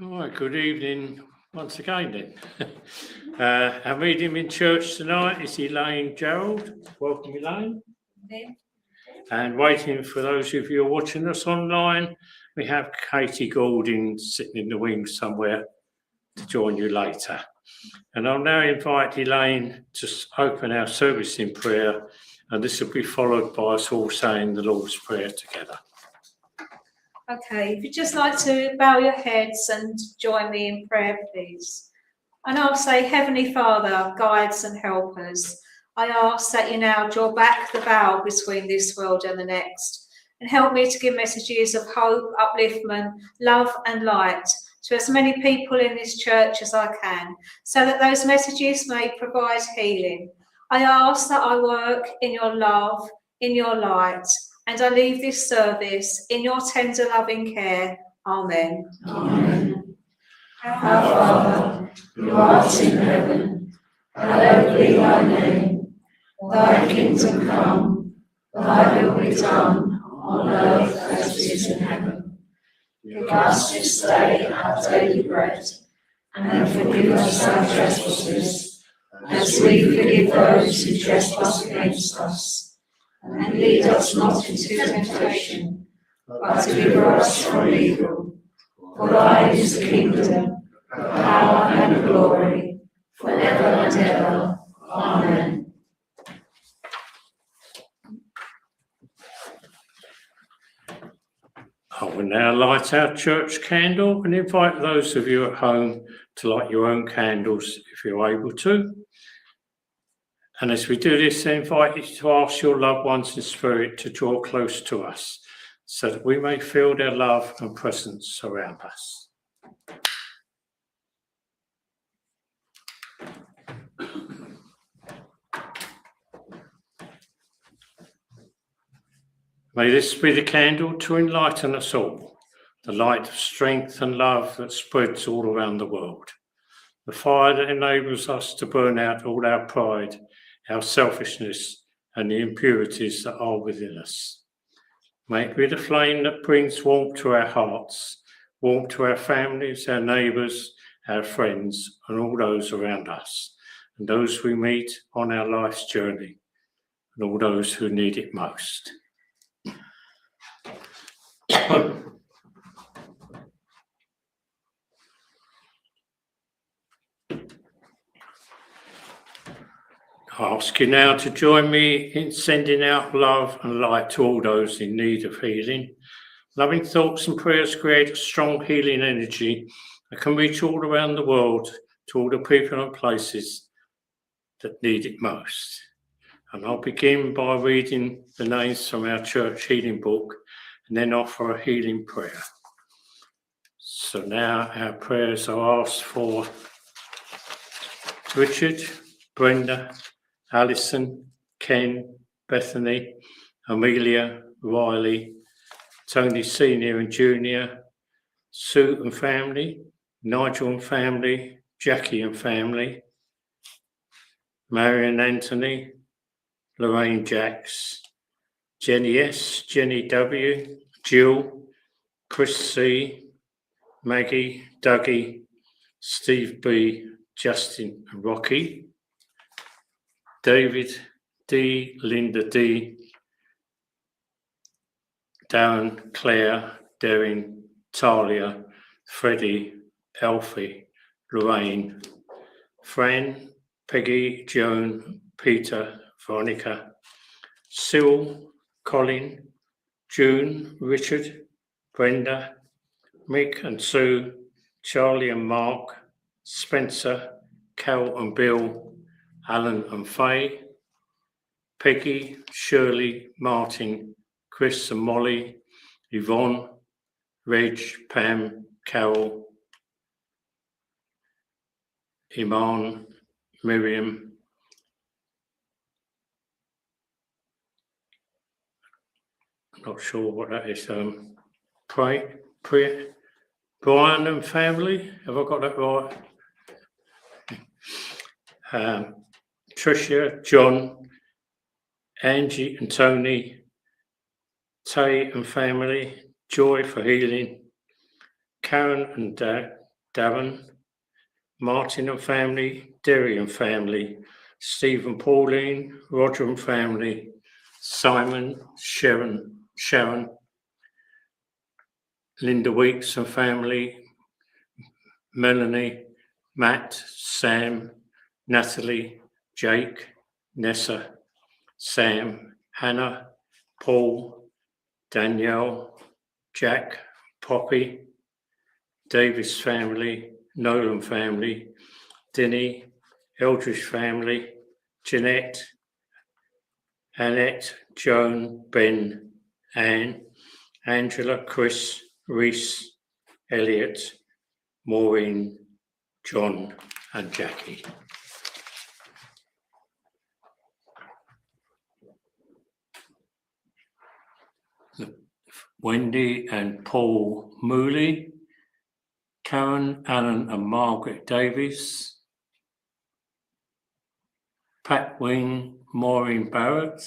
All right, good evening once again then. Our medium in church tonight is Elaine Gerald. Welcome, Elaine. And waiting for those of you watching us online, we have Katie Goulding sitting in the wings somewhere to join you later. And I'll now invite Elaine to open our service in prayer, and this will be followed by us all saying the Lord's Prayer together. Okay, if you'd just like to bow your heads and join me in prayer, please. And I'll say, Heavenly Father, guides and helpers, I ask that you now draw back the veil between this world and the next, and help me to give messages of hope, upliftment, love and light to as many people in this church as I can, so that those messages may provide healing. I ask that I work in your love, in your light, and I leave this service in your tender loving care. Amen. Amen. Our Father, who art in heaven, hallowed be thy name. Thy kingdom come, thy will be done, on earth as it is in heaven. Give us this day our daily bread, and forgive us our trespasses, as we forgive those who trespass against us. And lead us not into temptation, but deliver us from evil. For thine is the kingdom, the power and the glory, forever and ever. Amen. I will now light our church candle and invite those of you at home to light your own candles if you're able to. And as we do this, I invite you to ask your loved ones in spirit to draw close to us so that we may feel their love and presence around us. May this be the candle to enlighten us all, the light of strength and love that spreads all around the world, the fire that enables us to burn out all our pride, our selfishness and the impurities that are within us. May it be the flame that brings warmth to our hearts, warmth to our families, our neighbours, our friends and all those around us, and those we meet on our life's journey, and all those who need it most. I ask you now to join me in sending out love and light to all those in need of healing. Loving thoughts and prayers create a strong healing energy that can reach all around the world to all the people and places that need it most. And I'll begin by reading the names from our church healing book and then offer a healing prayer. So now our prayers are asked for Richard, Brenda, Alison, Ken, Bethany, Amelia, Riley, Tony Senior and Junior, Sue and family, Nigel and family, Jackie and family, Marion Anthony, Lorraine Jacks, Jenny S, Jenny W, Jill, Chris C, Maggie, Dougie, Steve B, Justin and Rocky, David D, Linda D, Darren, Claire, Darren, Talia, Freddie, Alfie, Lorraine, Fran, Peggy, Joan, Peter, Veronica, Cyril, Colin, June, Richard, Brenda, Mick and Sue, Charlie and Mark, Spencer, Cal and Bill, Alan and Faye, Peggy, Shirley, Martin, Chris and Molly, Yvonne, Reg, Pam, Carol, Iman, Miriam, not sure what that is, Brian and family, have I got that right? Tricia, John, Angie and Tony, Tay and family, Joy for healing, Karen and Darren, Martin and family, Derry and family, Stephen, Pauline, Roger and family, Simon, Sharon, Linda Weeks and family, Melanie, Matt, Sam, Natalie, Jake, Nessa, Sam, Hannah, Paul, Danielle, Jack, Poppy, Davis family, Nolan family, Dinny, Eldridge family, Jeanette, Annette, Joan, Ben, Anne, Angela, Chris, Reese, Elliot, Maureen, John and Jackie. Wendy and Paul Mooley, Karen, Alan and Margaret Davies, Pat Wing, Maureen Barrett,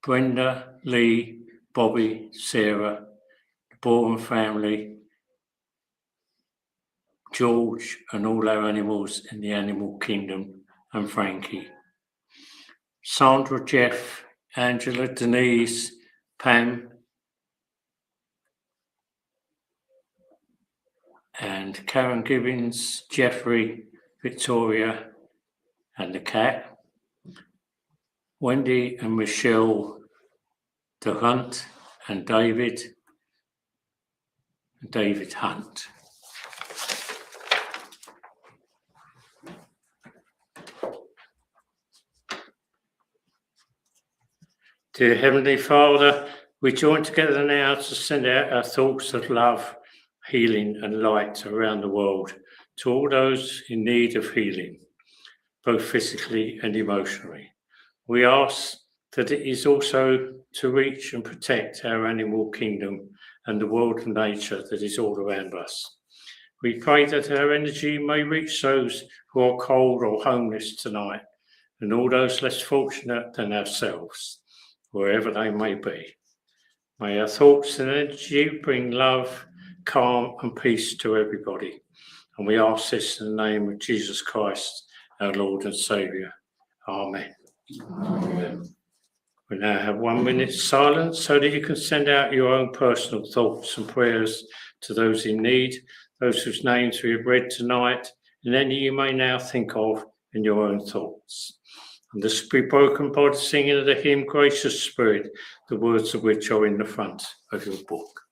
Brenda, Lee, Bobby, Sarah, the Bourne family, George and all our animals in the animal kingdom, and Frankie. Sandra, Jeff, Angela, Denise, Pam, and Karen Gibbons, Jeffrey, Victoria, and the cat. Wendy and Michelle, the Hunt, and David Hunt. Dear Heavenly Father, we join together now to send out our thoughts of love, healing and light around the world to all those in need of healing, both physically and emotionally. We ask that it is also to reach and protect our animal kingdom and the world of nature that is all around us. We pray that our energy may reach those who are cold or homeless tonight and all those less fortunate than ourselves, wherever they may be. May our thoughts and energy bring love, calm and peace to everybody. And we ask this in the name of Jesus Christ, our Lord and Saviour. Amen. Amen. We now have 1 minute silence so that you can send out your own personal thoughts and prayers to those in need, those whose names we have read tonight, and any you may now think of in your own thoughts. And this will be broken by the singing of the hymn, Gracious Spirit, the words of which are in the front of your book.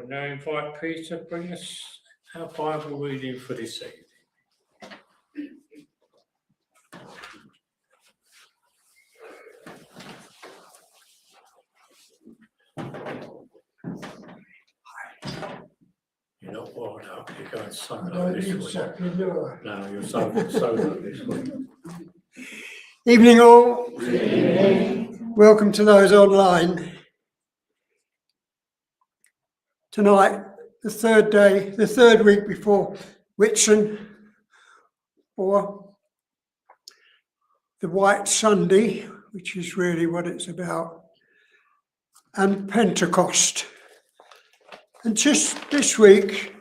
We'll now invite Peter to bring us our Bible reading for this evening. You're not wired up, you're going solo this week. No, you're solo this week. Evening all. Evening. Welcome to those online. Tonight, the third week before Whitsun, or the White Sunday, which is really what it's about, and Pentecost. And just this week,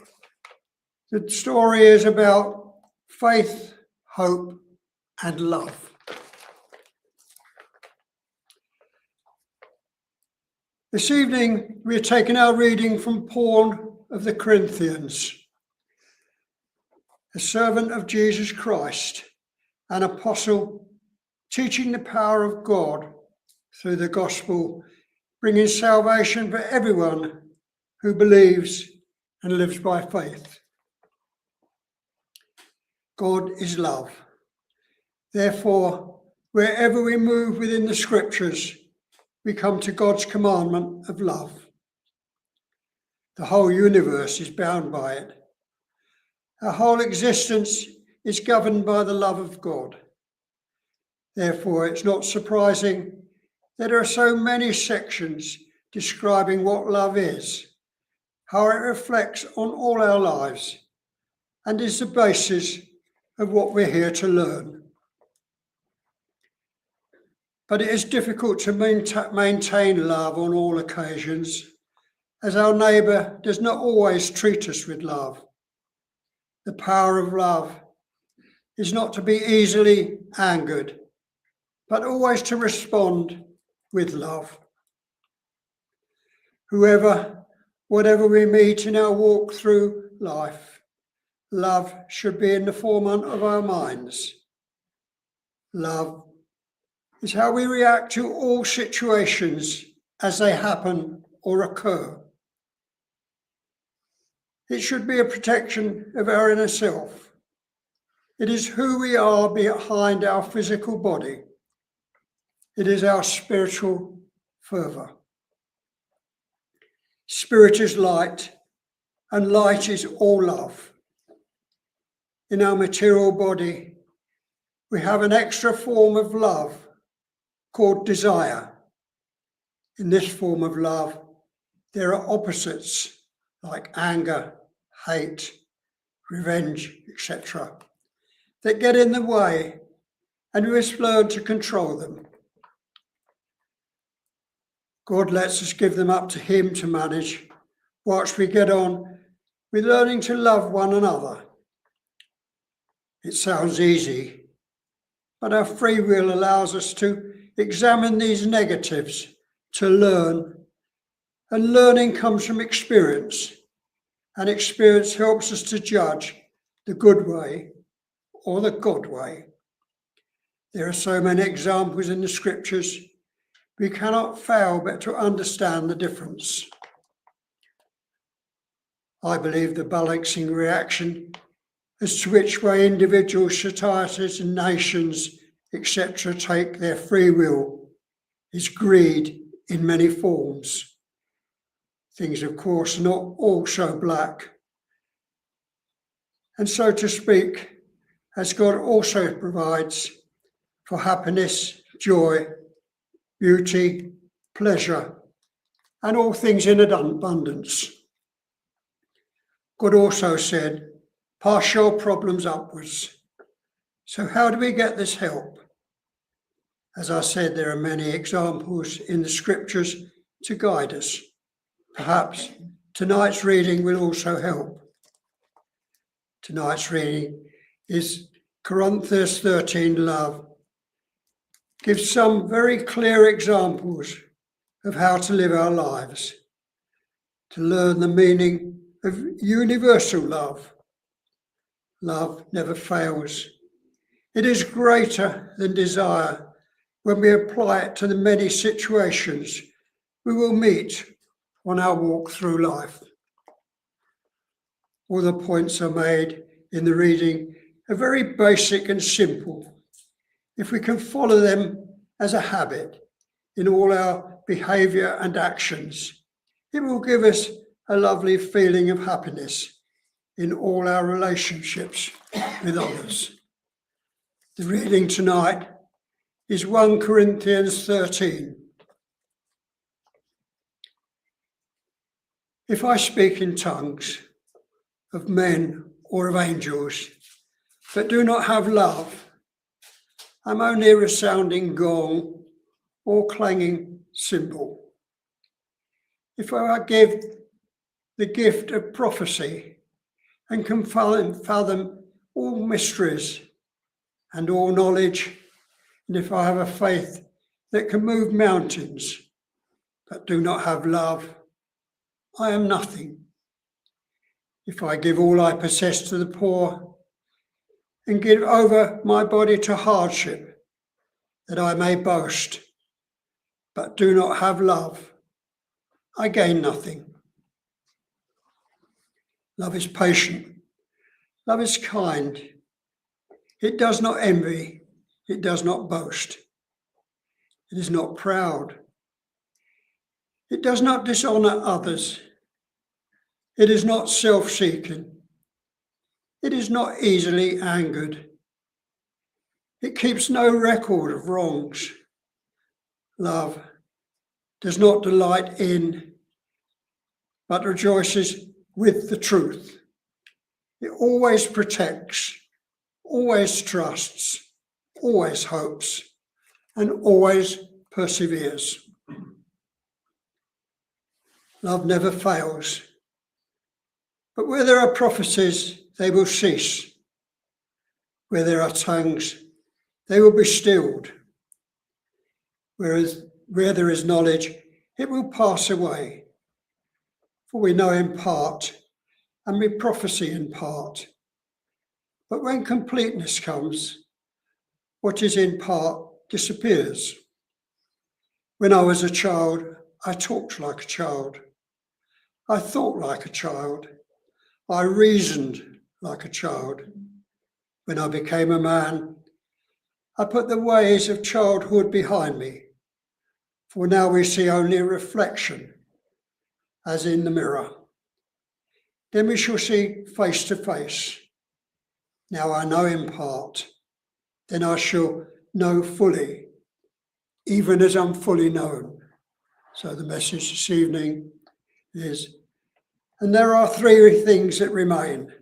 the story is about faith, hope, and love. This evening, we are taking our reading from Paul of the Corinthians, a servant of Jesus Christ, an apostle, teaching the power of God through the gospel, bringing salvation for everyone who believes and lives by faith. God is love. Therefore, wherever we move within the scriptures, we come to God's commandment of love. The whole universe is bound by it. Our whole existence is governed by the love of God. Therefore, it's not surprising that there are so many sections describing what love is, how it reflects on all our lives, and is the basis of what we're here to learn. But it is difficult to maintain love on all occasions, as our neighbour does not always treat us with love. The power of love is not to be easily angered, but always to respond with love. Whatever we meet in our walk through life, love should be in the forefront of our minds. Love is how we react to all situations as they happen or occur. It should be a protection of our inner self. It is who we are behind our physical body. It is our spiritual fervour. Spirit is light, and light is all love. In our material body, we have an extra form of love called desire. In this form of love, there are opposites like anger, hate, revenge, etc., that get in the way, and we must learn to control them. God lets us give them up to Him to manage, whilst we get on with learning to love one another. It sounds easy, but our free will allows us to examine these negatives to learn, and learning comes from experience, and experience helps us to judge the good way or the God way. There are so many examples in the scriptures, we cannot fail but to understand the difference. I believe the balancing reaction as to which way individuals, societies and nations, etc., take their free will is greed in many forms. Things, of course, not all so black. And so to speak, as God also provides for happiness, joy, beauty, pleasure, and all things in abundance. God also said, pass your problems upwards. So how do we get this help? As I said, there are many examples in the scriptures to guide us. Perhaps tonight's reading will also help. Tonight's reading is Corinthians 13, love. Gives some very clear examples of how to live our lives, to learn the meaning of universal love. Love never fails. It is greater than desire when we apply it to the many situations we will meet on our walk through life. All the points are made in the reading are very basic and simple. If we can follow them as a habit in all our behaviour and actions, it will give us a lovely feeling of happiness in all our relationships with others. The reading tonight is 1 Corinthians 13. If I speak in tongues of men or of angels, but do not have love, I'm only a resounding gong or clanging cymbal. If I give the gift of prophecy and can fathom all mysteries and all knowledge, and if I have a faith that can move mountains, but do not have love, I am nothing. If I give all I possess to the poor and give over my body to hardship, that I may boast, but do not have love, I gain nothing. Love is patient. Love is kind. It does not envy. It does not boast. It is not proud. It does not dishonour others. It is not self-seeking. It is not easily angered. It keeps no record of wrongs. Love does not delight in, but rejoices with the truth. It always protects, always trusts, always hopes, and always perseveres. Love never fails. But where there are prophecies, they will cease. Where there are tongues, they will be stilled. Where there is knowledge, it will pass away. For we know in part, and we prophesy in part. But when completeness comes, what is in part disappears. When I was a child, I talked like a child. I thought like a child. I reasoned like a child. When I became a man, I put the ways of childhood behind me. For now we see only a reflection, as in the mirror. Then we shall see face to face. Now I know in part, then I shall know fully, even as I'm fully known. So the message this evening is, and there are three things that remain: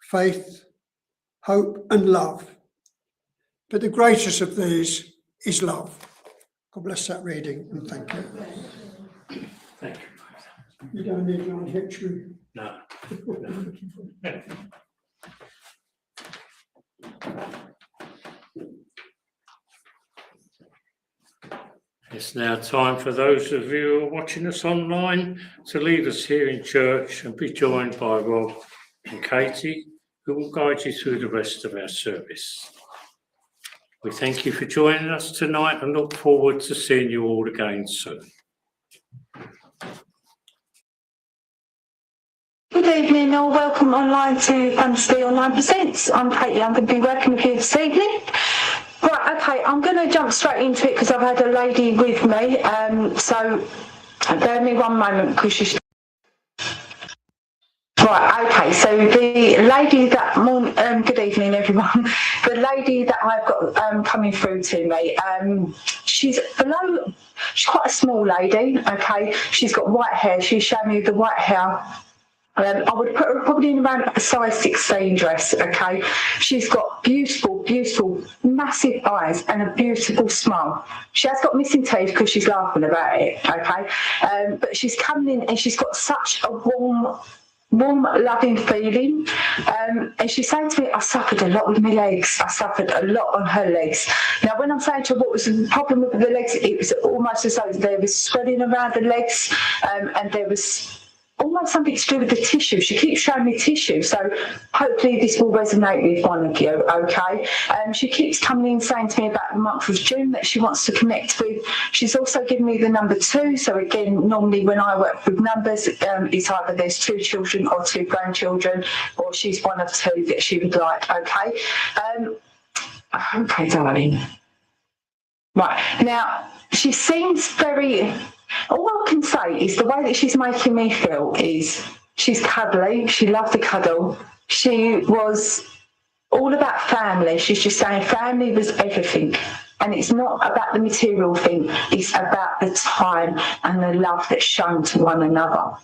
faith, hope, and love. But the greatest of these is love. God bless that reading, and thank you. Thank you. You don't need to unhitch me. No. It's now time for those of you who are watching us online to leave us here in church and be joined by Rob and Katie, who will guide you through the rest of our service. We thank you for joining us tonight and look forward to seeing you all again soon. Good evening, all. Welcome online to Fantasy Online Presents. I'm Katie. I'm going to be working with you this evening. Right, okay, I'm going to jump straight into it because I've had a lady with me. So bear with me one moment because she's... Right, okay, so the lady that... good evening, everyone. The lady that I've got coming through to me, she's quite a small lady, okay? She's got white hair. She's showing me the white hair. I would put her probably in around a size 16 dress, okay? She's got beautiful, beautiful, massive eyes and a beautiful smile. She has got missing teeth because she's laughing about it, okay? But she's coming in and she's got such a warm, loving feeling. And she's saying to me, I suffered a lot with my legs. I suffered a lot on her legs. Now, when I'm saying to her what was the problem with the legs, it was almost as though there was swelling around the legs, and there was almost something to do with the tissue. She keeps showing me tissue, so hopefully this will resonate with one of you, okay? She keeps coming in saying to me about the month of June that she wants to connect with. She's also given me the number 2, so again, normally when I work with numbers, it's either there's 2 children or 2 grandchildren, or she's one of 2 that she would like, okay? Okay, darling. Right, now, she seems very... All I can say is the way that she's making me feel is she's cuddly, she loved to cuddle, she was all about family. She's just saying family was everything. And it's not about the material thing, it's about the time and the love that's shown to one another.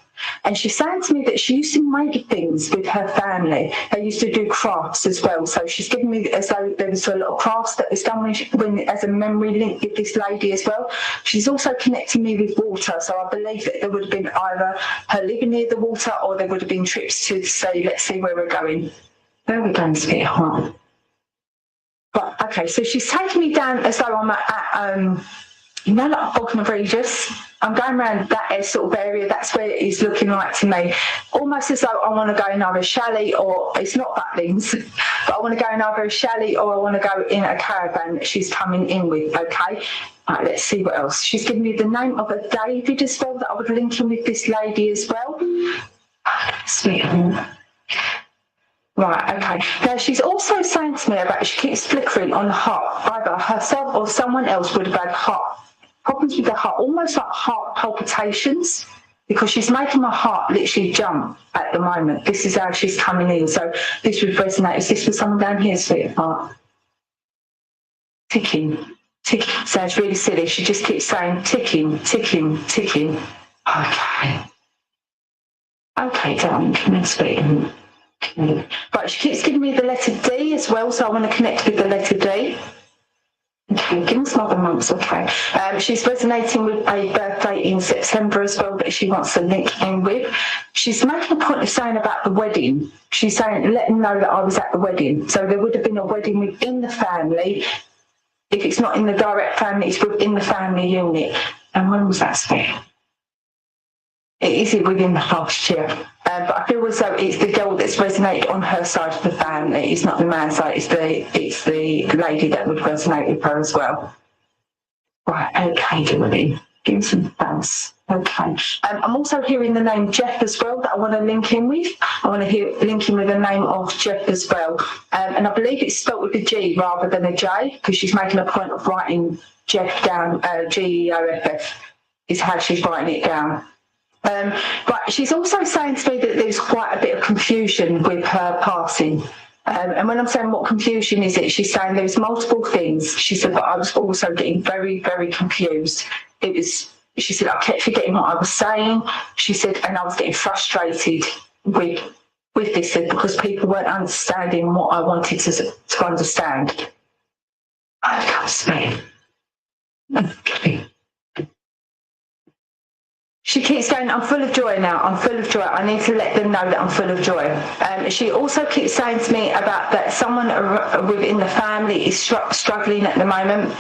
And she's saying to me that she used to make things with her family. They used to do crafts as well. So she's giving me as though there was a lot of crafts that was done as a memory link with this lady as well. She's also connecting me with water. So I believe that there would have been either her living near the water or there would have been trips to say, let's see where we're going. Where are we going, sweetheart? But okay, so she's taking me down as though I'm at like Bognor Regis. I'm going around that sort of area. That's where it is looking like to me. Almost as though I want to go in either a chalet or, it's not Butlins, but I want to go in either a chalet or I want to go in a caravan that she's coming in with, okay? Right, let's see what else. She's given me the name of a David as well that I would link in with this lady as well. Sweet. Right, okay. Now, she's also saying to me about she keeps flickering on the heart. Either herself or someone else would have had heart problems with the heart, almost like heart palpitations, because she's making my heart literally jump at the moment. This is how she's coming in. So this would resonate. Is this for someone down here, sweetheart? Ticking, ticking. Sounds really silly. She just keeps saying ticking, ticking, ticking. Okay. Okay, darling, come in, sweetie. Right, she keeps giving me the letter D as well, so I want to connect with the letter D. Okay, give us another month, okay. She's resonating with a birthday in September as well that she wants to link in with. She's making a point of saying about the wedding. She's saying, let them know that I was at the wedding. So there would have been a wedding within the family. If it's not in the direct family, it's within the family unit. And when was that spent? It is within the last year. But I feel as though it's the girl that's resonated on her side of the family. It's not the man's side, it's the lady that would resonate with her as well. Right, okay, Goulding. Give me some thanks. Okay. I'm also hearing the name Jeff as well that I want to link in with. I want to link in with the name of Jeff as well. And I believe it's spelt with a G rather than a J, because she's making a point of writing Jeff down, Geoff is how she's writing it down. But she's also saying to me that there's quite a bit of confusion with her passing. And when I'm saying what confusion is it, she's saying there's multiple things. She said, but I was also getting very, very confused. She said, I kept forgetting what I was saying. She said, and I was getting frustrated with this because people weren't understanding what I wanted to understand. I can't speak. Okay. She keeps going, I'm full of joy now, I'm full of joy. I need to let them know that I'm full of joy. She also keeps saying to me about that someone within the family is struggling at the moment.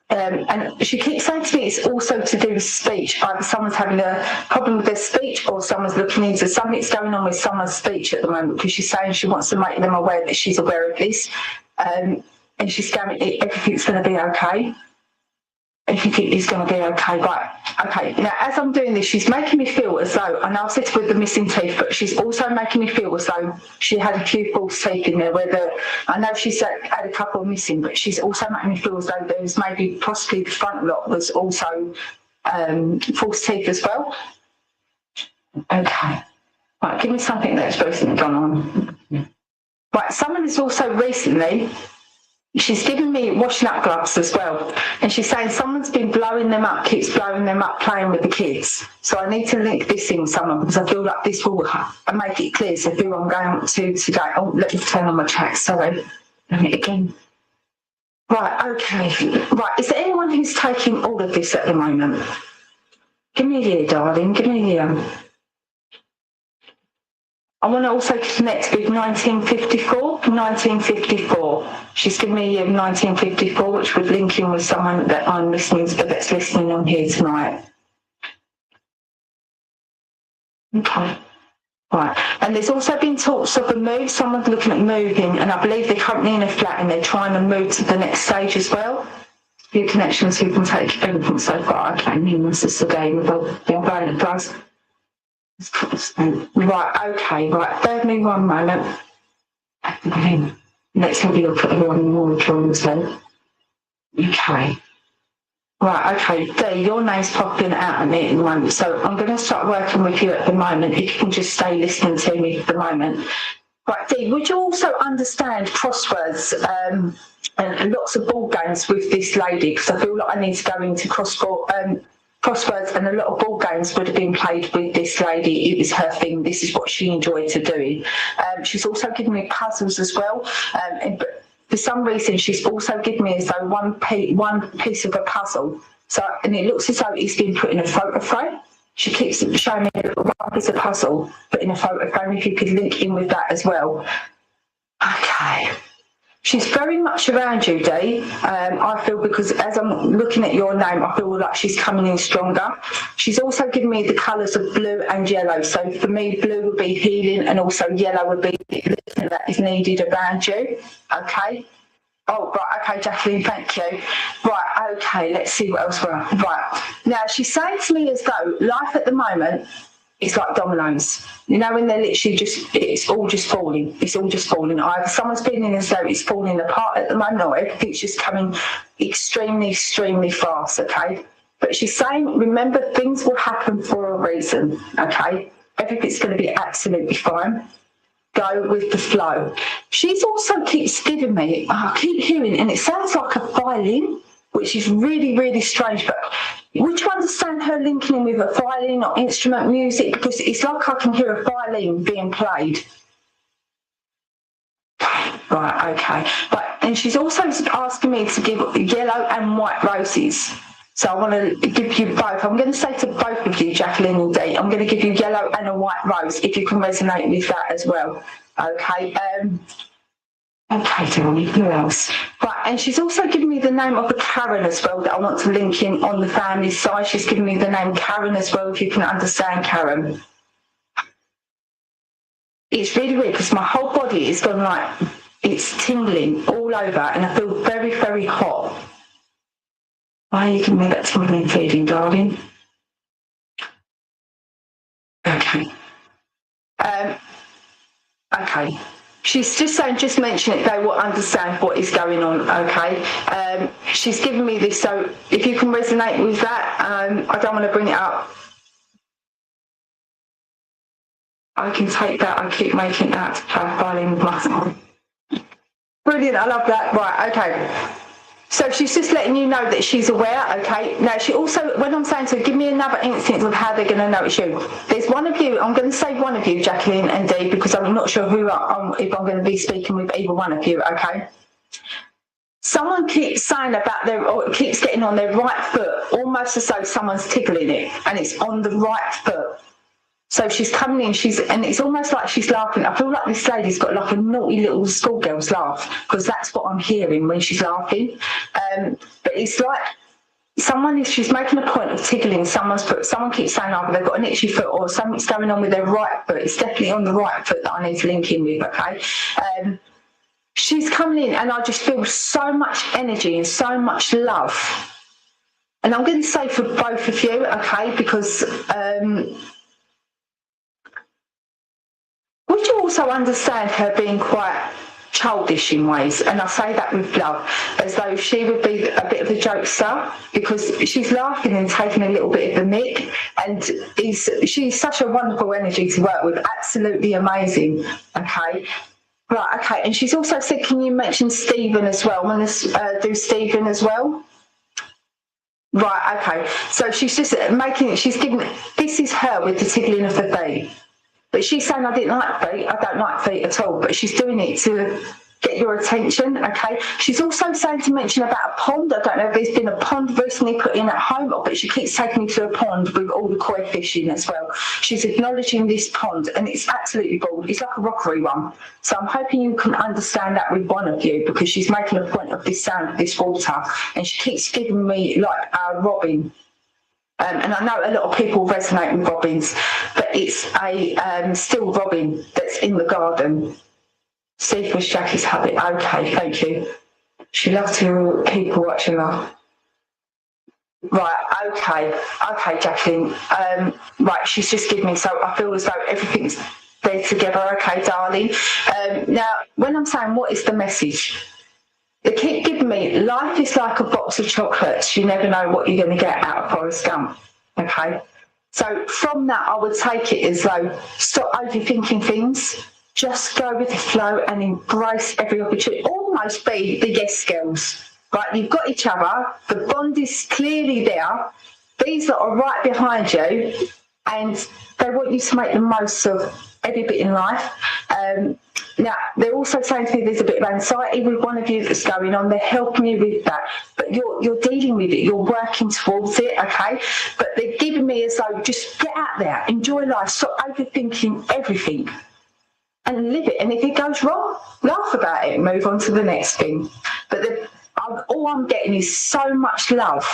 And she keeps saying to me it's also to do with speech. Either someone's having a problem with their speech or someone's looking into something's going on with someone's speech at the moment, because she's saying she wants to make them aware that she's aware of this. And she's going, everything's going to be okay. Everything is going to be okay. Right, okay. Now, as I'm doing this, she's making me feel as though, I know I said with the missing teeth, but she's also making me feel as though she had a few false teeth in there, I know she's had a couple missing, but she's also making me feel as though there's maybe possibly the front lot was also false teeth as well. Okay. Right, give me something that's recently gone on. Right, someone has also recently, she's giving me washing up gloves as well. And she's saying someone's been blowing them up, keeps blowing them up, playing with the kids. So I need to link this in with someone because I feel like this will make it clear to who I'm going to today. Oh, let me turn on my track, sorry. Let me again. Right, okay. Right, is there anyone who's taking all of this at the moment? Give me a year, darling, give me a year. I want to also connect with 1954. She's given me a year of 1954, which would link in with someone that I'm listening to, that's listening on here tonight. Okay. Right. And there's also been talks of a move. Someone's looking at moving, and I believe they're currently in a flat and they're trying to move to the next stage as well. Few connections who can take everything so far. Okay, this is the game with the umbrella plus. Right, okay, right. Bear with me one moment. Let's have a look at everyone more drawings then. Okay. Right, okay, Dee, your name's popping out at me at the moment, so I'm going to start working with you at the moment. If you can just stay listening to me at the moment. Right, Dee, would you also understand crosswords and lots of ball games with this lady? Because I feel like I need to go into crosswords, and a lot of ball games would have been played with this lady. It was her thing. This is what she enjoyed to do. She's also given me puzzles as well. But for some reason, she's also given me as though one piece of a puzzle. So, and it looks as though it's been put in a photo frame. She keeps showing me one piece of puzzle, put in a photo frame. If you could link in with that as well. Okay. She's very much around you, Dee. I feel, because as I'm looking at your name, I feel like she's coming in stronger. She's also given me the colours of blue and yellow. So for me, blue would be healing, and also yellow would be everything that is needed around you. Okay. Oh, right. Okay, Jacqueline, thank you. Right. Okay. Let's see what else we're on. Right. Now, she's saying to me as though life at the moment is like dominoes. You know, when they're literally just, it's all just falling. It's all just falling. Either someone's feeling as though it's falling apart at the moment, or everything's just coming extremely, extremely fast, okay? But she's saying, remember, things will happen for a reason, okay? Everything's going to be absolutely fine. Go with the flow. She's also keeps giving me, I keep hearing, and it sounds like a violin, which is really, really strange, but would you understand her linking in with a violin or instrument music? Because it's like I can hear a violin being played. Right, okay. But, and she's also asking me to give yellow and white roses. So I want to give you both. I'm going to say to both of you, Jacqueline and Dee, I'm going to give you yellow and a white rose, if you can resonate with that as well. Okay. Okay, darling, who else? Right, and she's also given me the name of a Karen as well that I want to link in on the family side. She's given me the name Karen as well, if you can understand Karen. It's really weird because my whole body is gone like, it's tingling all over, and I feel very, very hot. Why are you giving me that tingling feeling, darling? Okay. Okay. She's just saying, just mention it, they will understand what is going on, okay? She's given me this, so if you can resonate with that, I don't want to bring it up. I can take that, I keep making that violin muscle. Brilliant, I love that. Right, okay. So she's just letting you know that she's aware, okay? Now, she also, when I'm saying to her, give me another instance of how they're going to notice you. There's one of you, I'm going to say one of you, Jacqueline and Dee, because I'm not sure if I'm going to be speaking with either one of you, okay? Someone keeps saying about or keeps getting on their right foot, almost as though someone's tickling it, and it's on the right foot. So she's coming in, and it's almost like she's laughing. I feel like this lady's got like a naughty little schoolgirl's laugh, because that's what I'm hearing when she's laughing. But it's like she's making a point of tickling someone's foot. Someone keeps saying, oh, they've got an itchy foot, or something's going on with their right foot. It's definitely on the right foot that I need to link in with, okay? She's coming in, and I just feel so much energy and so much love. And I'm going to say for both of you, okay, because... would you also understand her being quite childish in ways? And I say that with love, as though she would be a bit of a jokester, because she's laughing and taking a little bit of the mick, and she's such a wonderful energy to work with, absolutely amazing, okay? Right, okay, and she's also said, can you mention Stephen as well? I'm going to do Stephen as well. Right, okay, so she's just she's giving, this is her with the tickling of the feet. But she's saying, I didn't like feet, I don't like feet at all, but she's doing it to get your attention, okay? She's also saying to mention about a pond. I don't know if there's been a pond recently put in at home, but she keeps taking me to a pond with all the koi fish in as well. She's acknowledging this pond, and it's absolutely bald. It's like a rockery one. So I'm hoping you can understand that with one of you, because she's making a point of this sound of this water, and she keeps giving me like a robin. And I know a lot of people resonate with robins, but it's a still robin that's in the garden. Steve was Jackie's habit. Okay, thank you. She loves to hear people watching her. Right, okay, Jacqueline. Right, she's just given me, so I feel as though everything's there together, okay, darling. Now, when I'm saying what is the message, they keep giving me, life is like a box of chocolates. You never know what you're going to get out of Forrest Gump, okay? So from that, I would take it as though, stop overthinking things, just go with the flow and embrace every opportunity. Almost be the yes girls. Right, you've got each other, the bond is clearly there, these lot are right behind you, and they want you to make the most of every bit in life. Now, they're also saying to me there's a bit of anxiety with one of you that's going on, they're helping you with that, but you're dealing with it, you're working towards it, okay? But they're giving me as though, just get out there, enjoy life, stop overthinking everything, and live it, and if it goes wrong, laugh about it and move on to the next thing. But all I'm getting is so much love.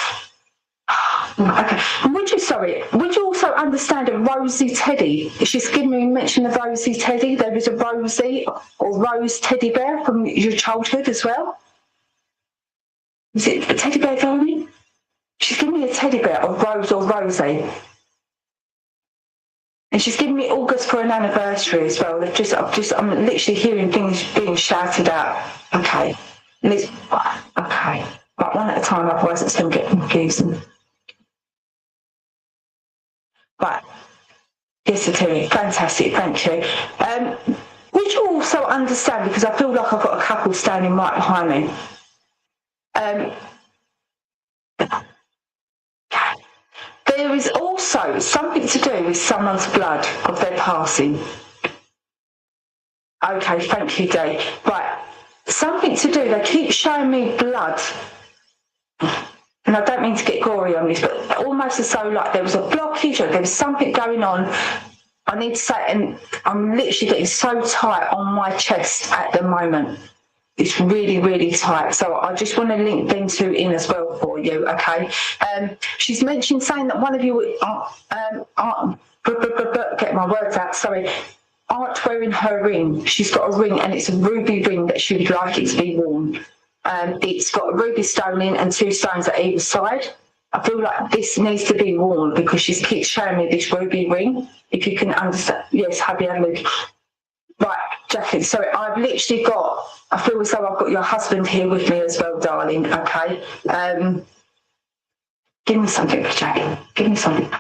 Okay. Would you also understand a Rosie Teddy? She's given me a mention of Rosie Teddy. There is a Rosie or Rose teddy bear from your childhood as well. Is it a teddy bear, darling? She's given me a teddy bear of Rose or Rosie. And she's given me August for an anniversary as well. I'm literally hearing things being shouted out. Okay. And it's, okay, but one at a time, otherwise it's going to get confusing. Right, yes, Terry, fantastic, thank you. Would you also understand, because I feel like I've got a couple standing right behind me, there is also something to do with someone's blood of their passing. Okay, thank you, Dee. Right. Something to do, they keep showing me blood, and I don't mean to get gory on this, but almost as though like there was a blockage or there was something going on. I need to say, and I'm literally getting so tight on my chest at the moment. It's really, really tight. So I just want to link them two in as well for you, okay? She's mentioned saying that one of you, get my words out, sorry, aren't wearing her ring. She's got a ring, and it's a ruby ring that she would like it to be worn. It's got a ruby stone in and 2 stones at either side. I feel like this needs to be worn because she keeps showing me this ruby ring. If you can understand, yes, happy Adelaide. Right, Jackie, sorry, I've literally got, I feel as though I've got your husband here with me as well, darling, okay? Give me something, Jackie, give me something.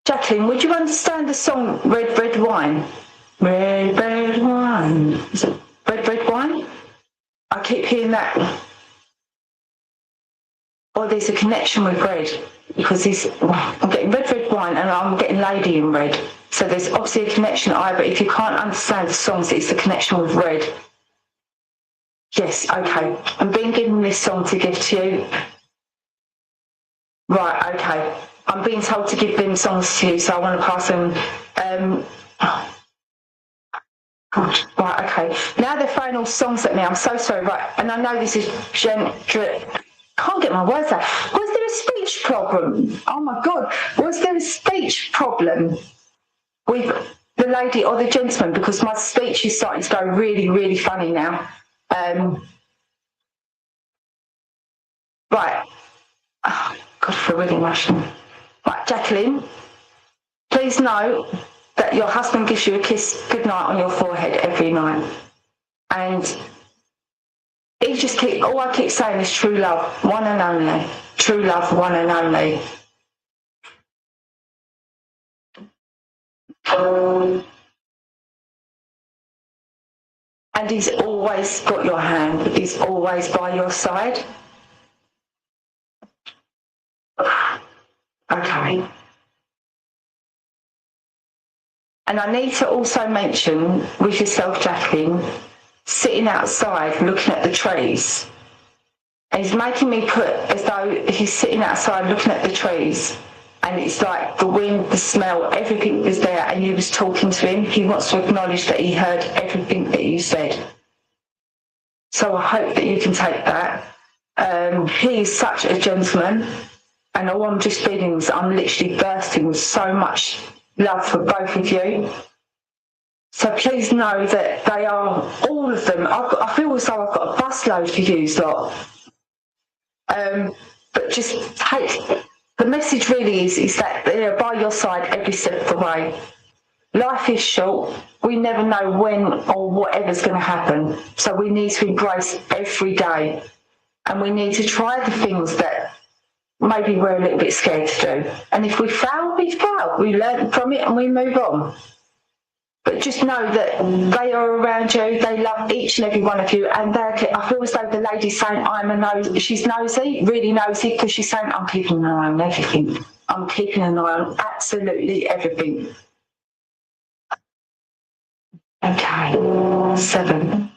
Jacqueline, would you understand the song Red, Red Wine? Red, red wine. Is it red, red wine? I keep hearing that. Or there's a connection with red, because I'm getting red, red wine and I'm getting lady in red. So there's obviously a connection either. If you can't understand the songs, it's the connection with red. Yes, okay. I'm being given this song to give to you. Right, okay. I'm being told to give them songs to you, so I want to pass them. God, right, okay. Now they're throwing all songs at me. I'm so sorry. Right, and I know this is can't get my words out. Was there a speech problem? Oh my God. Was there a speech problem with the lady or the gentleman? Because my speech is starting to go really, really funny now. Right. Oh, God, I feel really emotional. Right, Jacqueline, please know that your husband gives you a kiss goodnight on your forehead every night. And all I keep saying is true love, one and only. True love, one and only. And he's always got your hand. He's always by your side. Okay. And I need to also mention with yourself, Jacqueline, sitting outside looking at the trees. And he's making me put as though he's sitting outside looking at the trees, and it's like the wind, the smell, everything was there, and you was talking to him. He wants to acknowledge that he heard everything that you said. So I hope that you can take that. He's such a gentleman, and all I'm just feeling is I'm literally bursting with so much love for both of you. So please know that they are, all of them, I feel as though I've got a busload for you lot. But just take, the message really is that they're by your side every step of the way. Life is short. We never know when or whatever's going to happen. So we need to embrace every day. And we need to try the things that maybe we're a little bit scared to do. And if we fail, we fail. We learn from it and we move on. But just know that they are around you, they love each and every one of you, and I feel as though the lady's saying, she's nosy, really nosy, because she's saying, I'm keeping an eye on everything. I'm keeping an eye on absolutely everything. Okay, 7.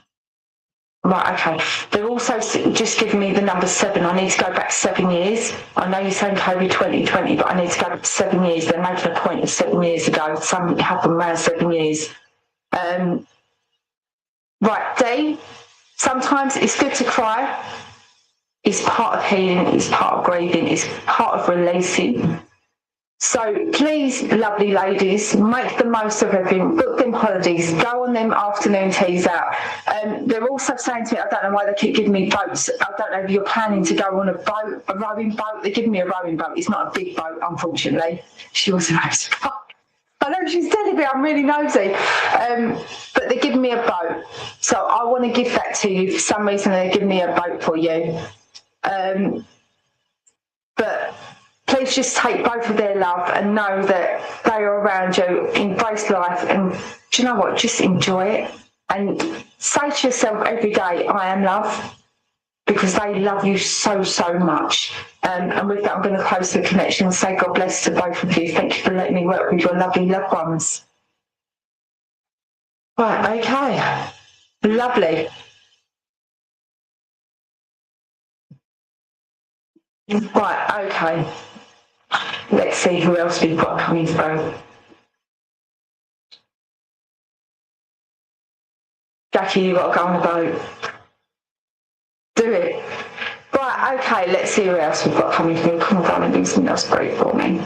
Right, okay. They're also just giving me the number 7. I need to go back 7 years. I know you're saying COVID 2020, but I need to go back 7 years. They're making a point of 7 years ago. Something happened around 7 years. Right, D, sometimes it's good to cry. It's part of healing, it's part of grieving, it's part of releasing. So please, lovely ladies, make the most of everything, book them holidays, go on them afternoon teas out. They're also saying to me, I don't know why they keep giving me boats. I don't know if you're planning to go on a boat, a rowing boat. They're giving me a rowing boat. It's not a big boat, unfortunately. She was a nice boat. I know she's telling me I'm really nosy. But they're giving me a boat. So I want to give that to you. For some reason, they're giving me a boat for you. But please just take both of their love and know that they are around you, embrace life, and do you know what, just enjoy it. And say to yourself every day, I am love, because they love you so, so much. And with that, I'm going to close the connection and say God bless to both of you. Thank you for letting me work with your lovely loved ones. Right, okay. Lovely. Right, okay. Let's see who else we've got coming through. Jackie, you've got to go on a boat. Do it. Right, okay, let's see who else we've got coming through. Come on, darling, do something else great for me.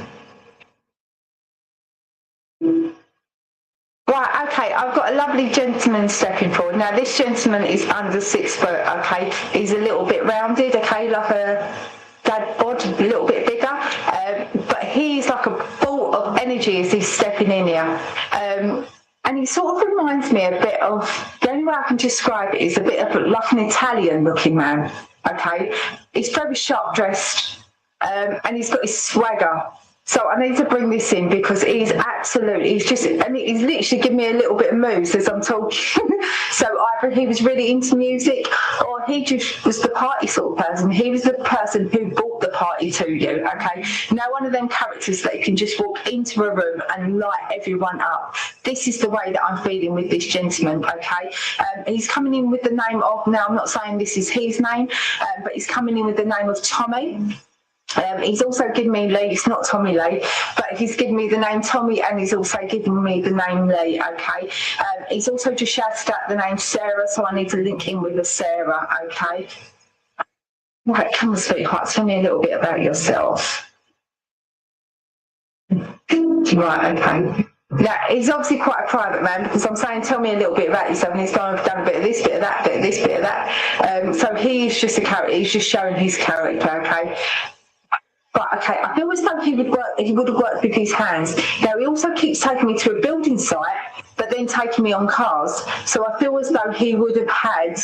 Right, okay, I've got a lovely gentleman stepping forward. Now, this gentleman is under 6 foot, okay? He's a little bit rounded, okay, like a dad bod, a little bit bigger. But he's like a ball of energy as he's stepping in here. And he sort of reminds me a bit of, the only way I can describe it is a bit of like an Italian looking man, okay? He's very sharp dressed, and he's got his swagger. So I need to bring this in because he's literally giving me a little bit of moves as I'm talking. So either he was really into music or he just was the party sort of person. He was the person who brought the party to you, okay? Now one of them characters that can just walk into a room and light everyone up. This is the way that I'm feeling with this gentleman, okay? He's coming in with the name of, now I'm not saying this is his name, but he's coming in with the name of Tommy. He's also given me Lee, it's not Tommy Lee, but he's given me the name Tommy and he's also given me the name Lee, okay? He's also just shouted out the name Sarah, so I need to link in with a Sarah, okay? Right, come on, sweetheart, tell me a little bit about yourself. Right, okay. Now, he's obviously quite a private man because I'm saying, tell me a little bit about yourself, and he's done a bit of this, bit of that, bit of this, bit of that. So he's just a character, he's just showing his character, okay? Right, okay, I feel as though he would have worked with his hands. Now, he also keeps taking me to a building site, but then taking me on cars. So I feel as though he would have had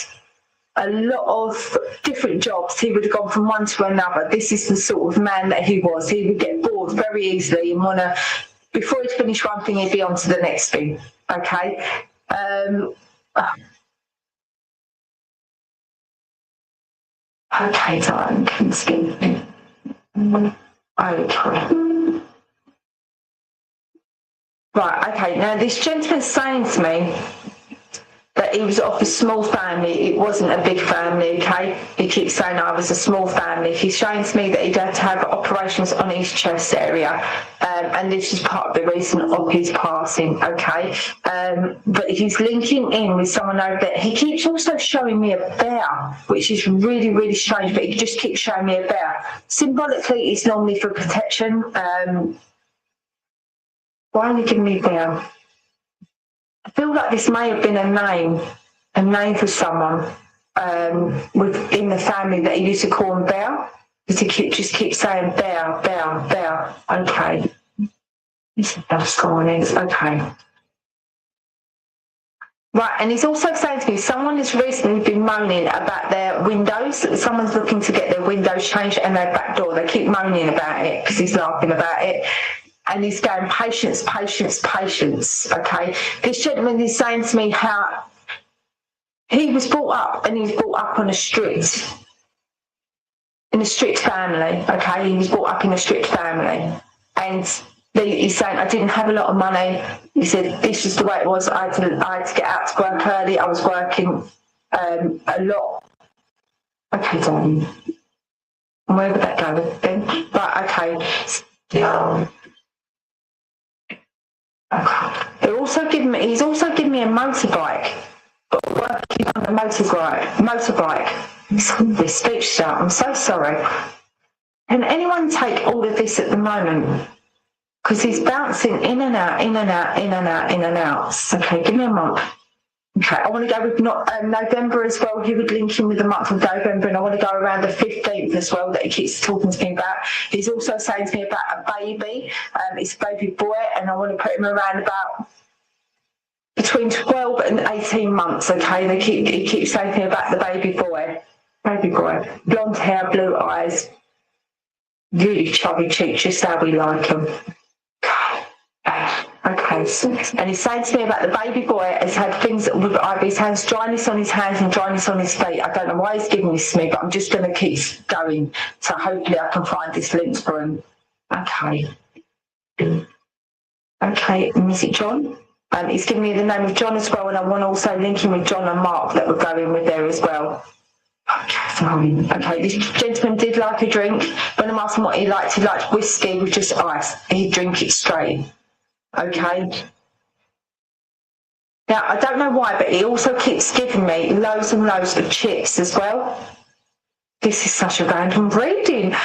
a lot of different jobs. He would have gone from one to another. This is the sort of man that he was. He would get bored very easily and want to, before he'd finish one thing, he'd be on to the next thing, okay? Okay, darling, can skip me. Okay. Right, okay, now this gentleman's saying to me that that he was of a small family. It wasn't a big family, okay? He keeps saying I was a small family. He's showing to me that he'd had to have operations on his chest area, and this is part of the reason of his passing, okay? But he's linking in with someone over there. He keeps also showing me a bear, which is really, really strange, but he just keeps showing me a bear. Symbolically, it's normally for protection. Why are you giving me a bear? I feel like this may have been a name for someone within the family that he used to call him Bear, because he just keeps saying Bear, Bear, Bear. Okay. This is dust going in. Okay. Right, and he's also saying to me, someone has recently been moaning about their windows. Someone's looking to get their windows changed and their back door. They keep moaning about it because he's laughing about it. And he's going, patience, patience, patience, okay? This gentleman is saying to me how he was brought up, and he was brought up in a strict family, okay? He was brought up in a strict family. And he's saying, I didn't have a lot of money. He said, this is the way it was. I had to get out to work early. I was working a lot. Okay, darling. Where would that go then? Right, okay. Okay. He's also given me a motorbike, but working on a motorbike. This speech start. I'm so sorry. Can anyone take all of this at the moment? Because he's bouncing in and out, in and out, in and out, in and out. Okay, give me a month. Okay, I want to go with November as well. He would link in with the month of November, and I want to go around the 15th as well that he keeps talking to me about. He's also saying to me about a baby. It's a baby boy, and I want to put him around about between 12 and 18 months, okay? He keeps saying to me about the baby boy. Baby boy. Blonde hair, blue eyes, really chubby cheeks, just how we like him. Okay, and he's saying to me about the baby boy has had things with either his hands, dryness on his hands and dryness on his feet. I don't know why he's giving this to me, but I'm just going to keep going. So hopefully I can find this link for him. Okay. Okay, and is it John? He's giving me the name of John as well, and I want to also link in with John and Mark that would go in with there as well. Okay, this gentleman did like a drink. When I'm asking what he liked whiskey with just ice. He'd drink it straight. Okay. Now, I don't know why, but he also keeps giving me loads and loads of chips as well. This is such a random reading.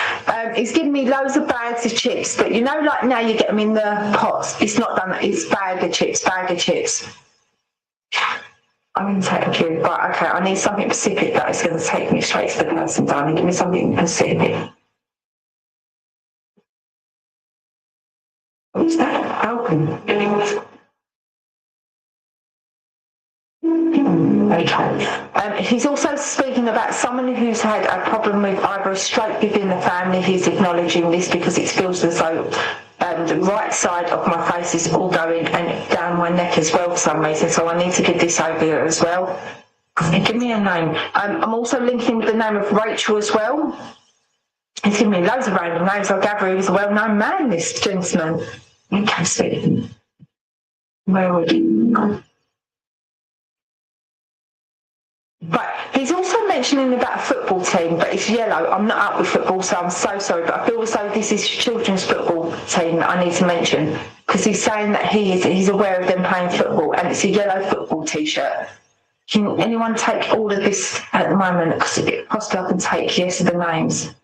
He's giving me loads of bags of chips, but you know, like now you get them in the pots. It's not done, it's bag of chips. I'm going to take a few, but okay, I need something specific that is going to take me straight to the person, darling. Give me something specific. What's that? Open. Okay. He's also speaking about someone who's had a problem with either a stroke within the family. He's acknowledging this because it feels as though the right side of my face is all going and down my neck as well for some reason. So I need to give this over here as well. Give me a name. I'm also linking with the name of Rachel as well. He's given me loads of random names. I gather he was a well-known man, this gentleman. Okay, Stephen. Where would he go? Right, he's also mentioning about a football team, but it's yellow. I'm not up with football, so I'm so sorry, but I feel as though this is children's football team that I need to mention, because he's saying that he's aware of them playing football, and it's a yellow football t-shirt. Can anyone take all of this at the moment? Because possibly I can take yes of the names.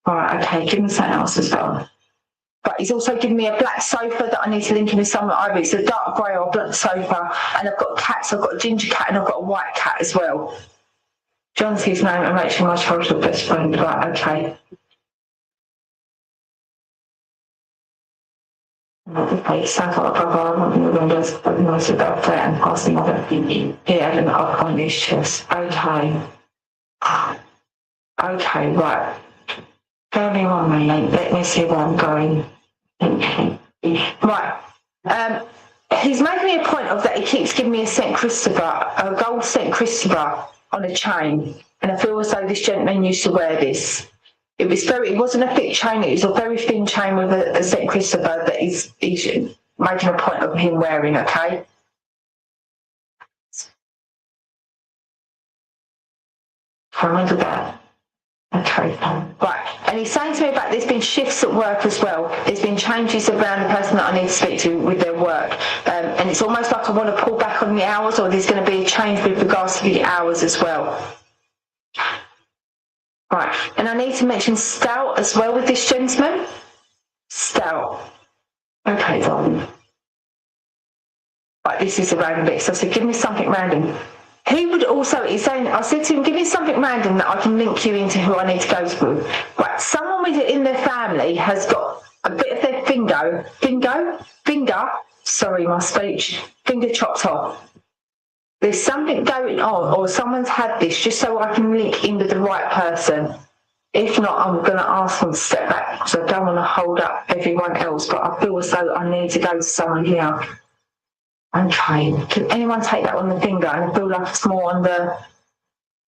All right, okay, give me something else as well. But he's also given me a black sofa that I need to link in with someone. Either it's a dark grey or black sofa, and I've got cats. I've got a ginger cat and I've got a white cat as well. John's his name and Rachel my childhood best friend. Right, okay. Okay, sounds like a brother. I want the windows open nice about that and passing of it. Yeah, and up on his chest. Okay. Okay, right. Bear me one moment. Let me see where I'm going. Right. He's making me a point of that he keeps giving me a St. Christopher, a gold St. Christopher on a chain. And I feel as though this gentleman used to wear this. It wasn't a thick chain, it was a very thin chain with a St. Christopher that he's making a point of him wearing, okay? I remember that. Okay, right. And he's saying to me about there's been shifts at work as well. There's been changes around the person that I need to speak to with their work. And it's almost like I want to pull back on the hours, or there's going to be a change with regards to the hours as well. Right. And I need to mention stout as well with this gentleman. Stout. Okay, darling. Right, this is a random bit. So I said, give me something random. He would also, he's saying, I said to him, give me something random that I can link you into who I need to go to. Right, someone with it in their family has got a bit of their finger chopped off. There's something going on, or someone's had this, just so I can link in with the right person. If not, I'm going to ask them to step back, because I don't want to hold up everyone else, but I feel as though I need to go to someone here. Okay, can anyone take that on the finger? And I feel like it's more on the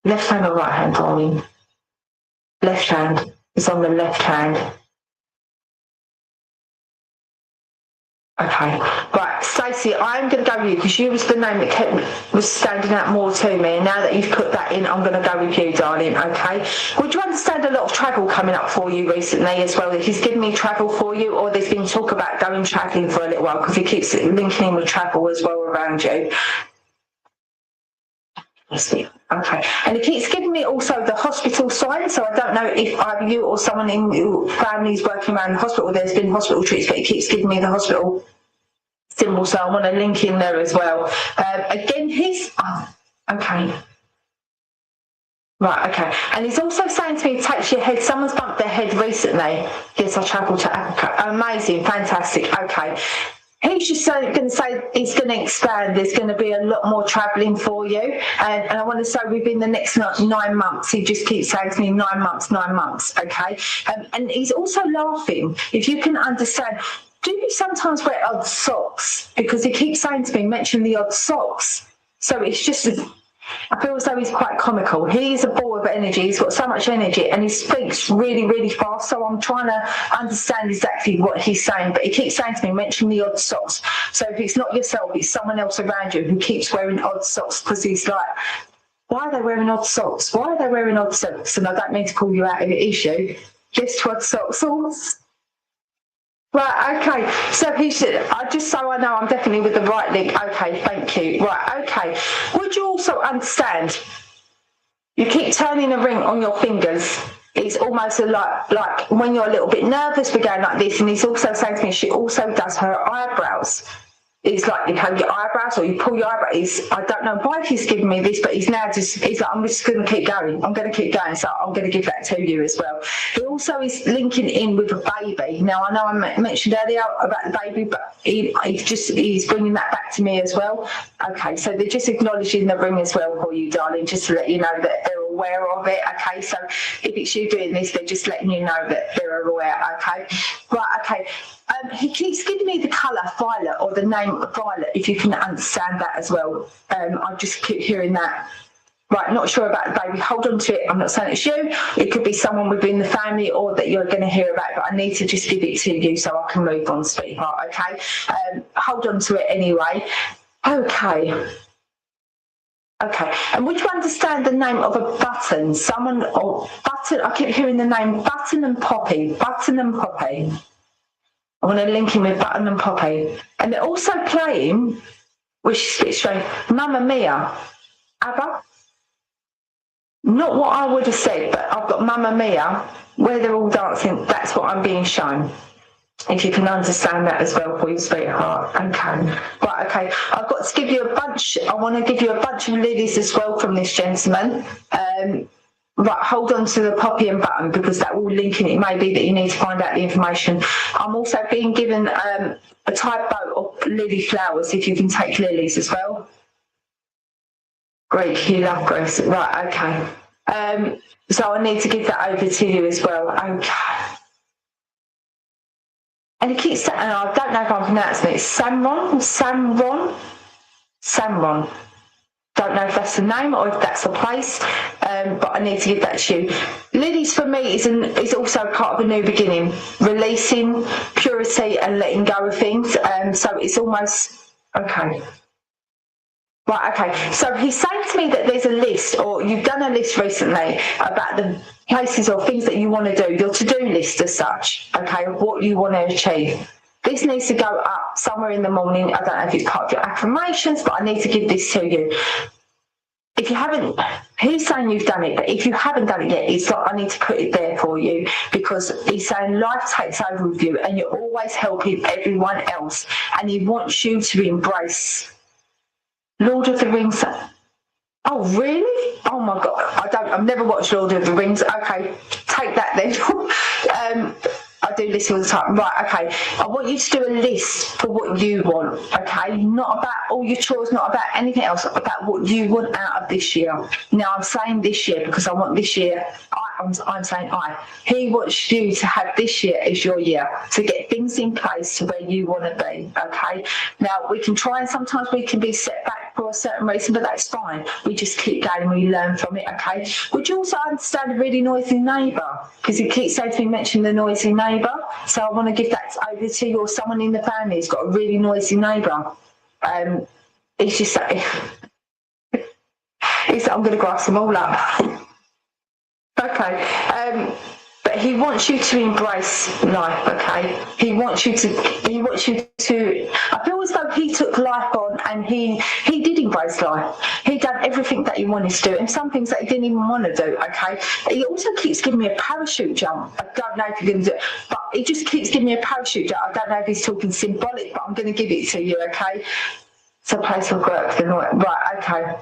left hand or right hand, darling? Left hand. It's on the left hand. Okay, right, Stacey, I'm going to go with you because you was the name that was standing out more to me, and now that you've put that in, I'm going to go with you, darling, okay? Would you understand a lot of travel coming up for you recently as well? He's given me travel for you, or there's been talk about going travelling for a little while, because he keeps linking in with travel as well around you. Let's see. Okay, and he keeps giving me also the hospital sign, so I don't know if either you or someone in your family is working around the hospital. There's been hospital treats, but he keeps giving me the hospital symbol, so I want to link in there as well. Again, he's okay. Right, okay. And he's also saying to me, touch your head. Someone's bumped their head recently. Yes, I travelled to Africa. Amazing, fantastic. Okay. He's just going to say it's going to expand. There's going to be a lot more travelling for you. And I want to say within the next 9 months, he just keeps saying to me 9 months, okay? And he's also laughing. If you can understand, do you sometimes wear odd socks? Because he keeps saying to me, mention the odd socks. So it's just, I feel as though he's quite comical. He's a ball of energy. He's got so much energy and he speaks really, really fast. So I'm trying to understand exactly what he's saying. But he keeps saying to me, mention the odd socks. So if it's not yourself, it's someone else around you who keeps wearing odd socks, because he's like, why are they wearing odd socks? Why are they wearing odd socks? And I don't mean to call you out of your issue. Just odd socks. Right, okay, so he said, just so I know I'm definitely with the right link. Okay, thank you. Right, okay. Would you also understand, you keep turning a ring on your fingers. It's almost like when you're a little bit nervous, we're going like this. And he's also saying to me, she also does her eyebrows. It's like you have your eyebrows or you pull your eyebrows. I don't know why he's giving me this, but he's like, I'm just going to keep going. I'm going to keep going. So I'm going to give that to you as well. He also is linking in with a baby. Now, I know I mentioned earlier about the baby, but he's bringing that back to me as well. Okay, so they're just acknowledging the ring as well for you, darling, just to let you know that they're aware of it. Okay, so if it's you doing this, they're just letting you know that they're aware. Okay, right, okay. He keeps giving me the colour violet, or the name violet, if you can understand that as well. I just keep hearing that. Right, not sure about the baby. Hold on to it. I'm not saying it's you. It could be someone within the family or that you're going to hear about, but I need to just give it to you so I can move on, sweetheart, okay? Hold on to it anyway. Okay. Okay, and would you understand the name of a button? Someone, or button, I keep hearing the name Button and Poppy. Button and Poppy. I want to link him with Button and Poppy. And they're also playing, which is a bit strange, Mamma Mia. ABBA? Not what I would have said, but I've got Mamma Mia, where they're all dancing. That's what I'm being shown. If you can understand that as well for you, sweetheart. Okay. Right, okay. I've got to give you a bunch. I want to give you a bunch of lilies as well from this gentleman. Right, hold on to the Poppy and Button, because that will link in. It may be that you need to find out the information. I'm also being given a type of lily flowers, if you can take lilies as well. Great, you love Grace. Right, okay. So I need to give that over to you as well. Okay. And he keeps saying, and I don't know if I'm pronouncing it, Samron. Don't know if that's the name or if that's a place, but I need to give that to you. Lilies for me is also part of a new beginning, releasing purity and letting go of things. So it's almost, okay. Right, okay. So he's saying to me that there's a list, or you've done a list recently about the places or things that you want to do, your to-do list as such, okay, of what you want to achieve. This needs to go up somewhere in the morning. I don't know if it's part of your affirmations, but I need to give this to you. If you haven't, he's saying you've done it, but if you haven't done it yet, it's like I need to put it there for you, because he's saying life takes over with you and you're always helping everyone else, and he wants you to embrace Lord of the Rings. Oh, really? Oh my God. I've never watched Lord of the Rings. Okay, take that then. I do this all the time. Right, okay. I want you to do a list for what you want, okay? Not about all your chores, not about anything else, about what you want out of this year. Now, I'm saying this year because I want this year, I'm saying he wants you to have this year as your year, to get things in place to where you want to be, okay? Now, we can try, and sometimes we can be set back for a certain reason, but that's fine. We just keep going and we learn from it, okay? Would you also understand a really noisy neighbour? Because he keeps saying to me, mention the noisy neighbour. So I want to give that over to you, or someone in the family who's got a really noisy neighbour. He's just saying, I'm going to grass them all up. Okay, but he wants you to embrace life, okay? He wants you to, I feel as though he took life on, and he did embrace life. He done everything that he wanted to do, and some things that he didn't even want to do, okay? He also keeps giving me a parachute jump. I don't know if you're going to do it, but he just keeps giving me a parachute jump. I don't know if he's talking symbolic, but I'm going to give it to you, okay? It's a place of work, right, okay.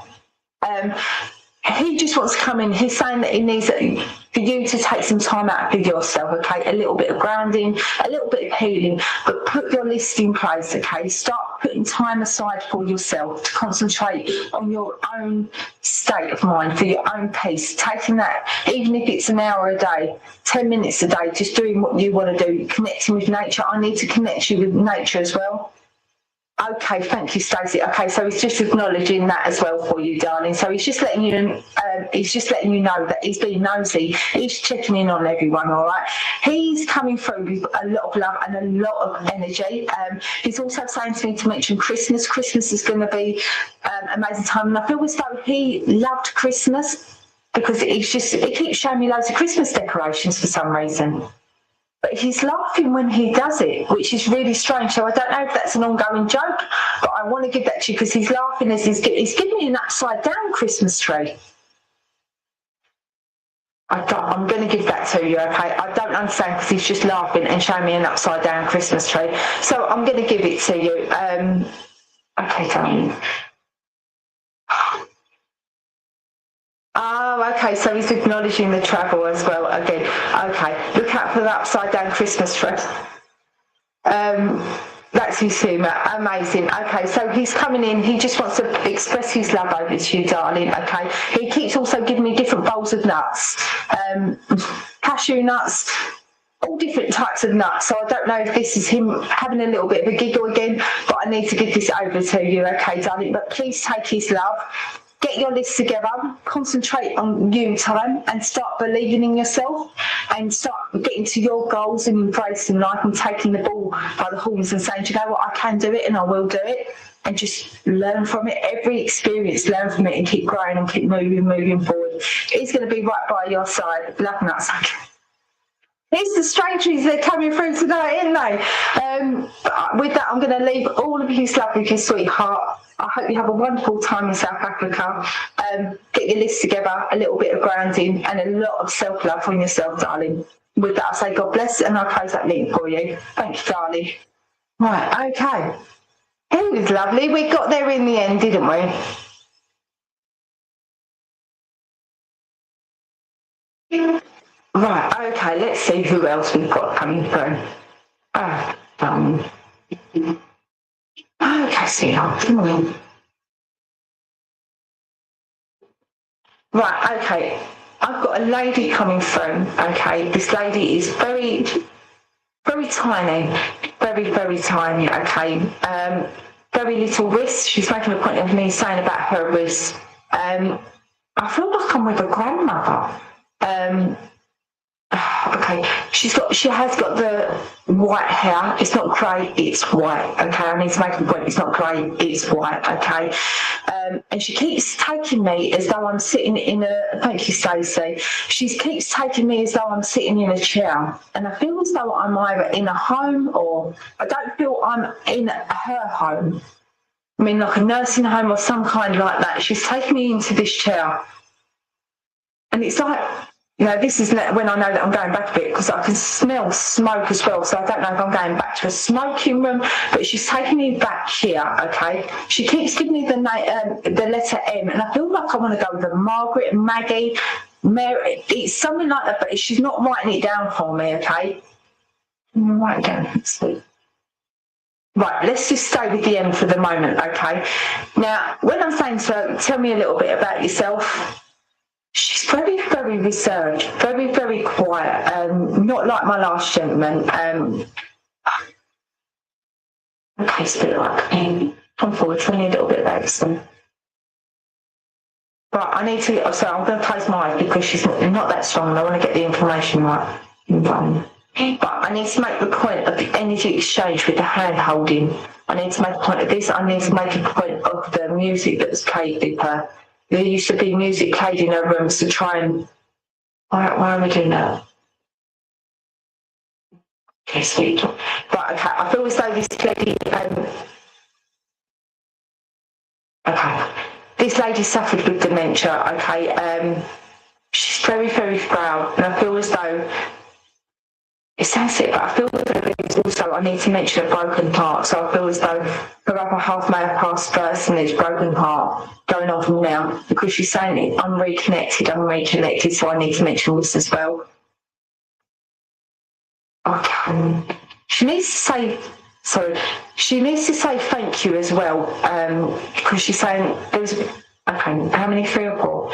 He just wants to come in. He's saying that he needs for you to take some time out for yourself, okay? A little bit of grounding, a little bit of healing, but put your list in place, okay? Start putting time aside for yourself to concentrate on your own state of mind, for your own peace. Taking that, even if it's an hour a day, 10 minutes a day, just doing what you want to do, connecting with nature. I need to connect you with nature as well. Okay, thank you, Stacey. Okay, so he's just acknowledging that as well for you, darling. So he's just letting you know that he's being nosy. He's checking in on everyone, all right? He's coming through with a lot of love and a lot of energy. He's also saying to me to mention Christmas. Christmas is going to be an amazing time, and I feel as though he loved Christmas, because he keeps showing me loads of Christmas decorations for some reason. But he's laughing when he does it, which is really strange. So I don't know if that's an ongoing joke, but I want to give that to you because he's laughing as he's giving me an upside down Christmas tree. I'm going to give that to you, okay? I don't understand because he's just laughing and showing me an upside down Christmas tree. So I'm going to give it to you. Okay, darling. Oh, okay, so he's acknowledging the travel as well again. Okay, look out for the upside down Christmas tree. That's his humour. Amazing. Okay, so he's coming in. He just wants to express his love over to you, darling. Okay, he keeps also giving me different bowls of nuts, cashew nuts, all different types of nuts. So I don't know if this is him having a little bit of a giggle again, but I need to give this over to you, okay, darling? But please take his love. Get your list together, concentrate on you time, and start believing in yourself, and start getting to your goals and embracing life and taking the ball by the horns and saying, do you know what, I can do it and I will do it, and just learn from it. Every experience, learn from it and keep growing and keep moving forward. He's going to be right by your side. Love nuts. It's the strangers that are coming through tonight, isn't they? With that, I'm going to leave all of his love with his sweetheart. I hope you have a wonderful time in South Africa. Get your list together, a little bit of grounding and a lot of self-love on yourself, darling. With that, I'll say God bless, and I'll close that link for you. Thank you, darling. Right, okay. It was lovely. We got there in the end, didn't we? Right, okay, let's see who else we've got coming through. Okay, sweetheart, come on. Right, okay, I've got a lady coming through, okay. This lady is very, very tiny, very tiny, okay. Very little wrists. She's making a point of me saying about her wrists. I feel like I'm with a grandmother. Okay, she has got the white hair. It's not grey, it's white. Okay, I need to make a point. It's not grey, it's white. Okay, and she keeps taking me as though I'm sitting in a. Thank you, Stacey. She keeps taking me as though I'm sitting in a chair, and I feel as though I'm either in a home or I don't feel I'm in her home. I mean, like a nursing home or some kind like that. She's taking me into this chair, and it's like. You know, this is when I know that I'm going back a bit because I can smell smoke as well. So I don't know if I'm going back to a smoking room, but she's taking me back here, okay? She keeps giving me the letter M, and I feel like I want to go with a Margaret, Maggie, Mary. It's something like that, but she's not writing it down for me, okay? Write it down. Right, let's just stay with the M for the moment, okay? Now, when I'm saying to her, tell me a little bit about yourself, she's very, very reserved, very, very quiet, not like my last gentleman. Okay, Spirit, like, come forward, tell me a little bit about yourself. Right, I need to, so I'm going to close my eyes because she's not that strong and I want to get the information right. But I need to make the point of the energy exchange with the hand holding. I need to make a point of this. I need to make a point of the music that was played with her. There used to be music played in her rooms to try and. Why am I doing that? Okay, sweet. Right, okay. I feel as though this lady. Okay. This lady suffered with dementia, okay. She's very, very frail, and I feel as though. It sounds sick, but I feel as though it's also, I need to mention a broken heart, so I feel as though her other half may have passed first and it's broken heart going on from now, because she's saying I'm reconnected, so I need to mention this as well. Okay. She needs to say thank you as well, because she's saying there's, okay, how many, 3 or 4?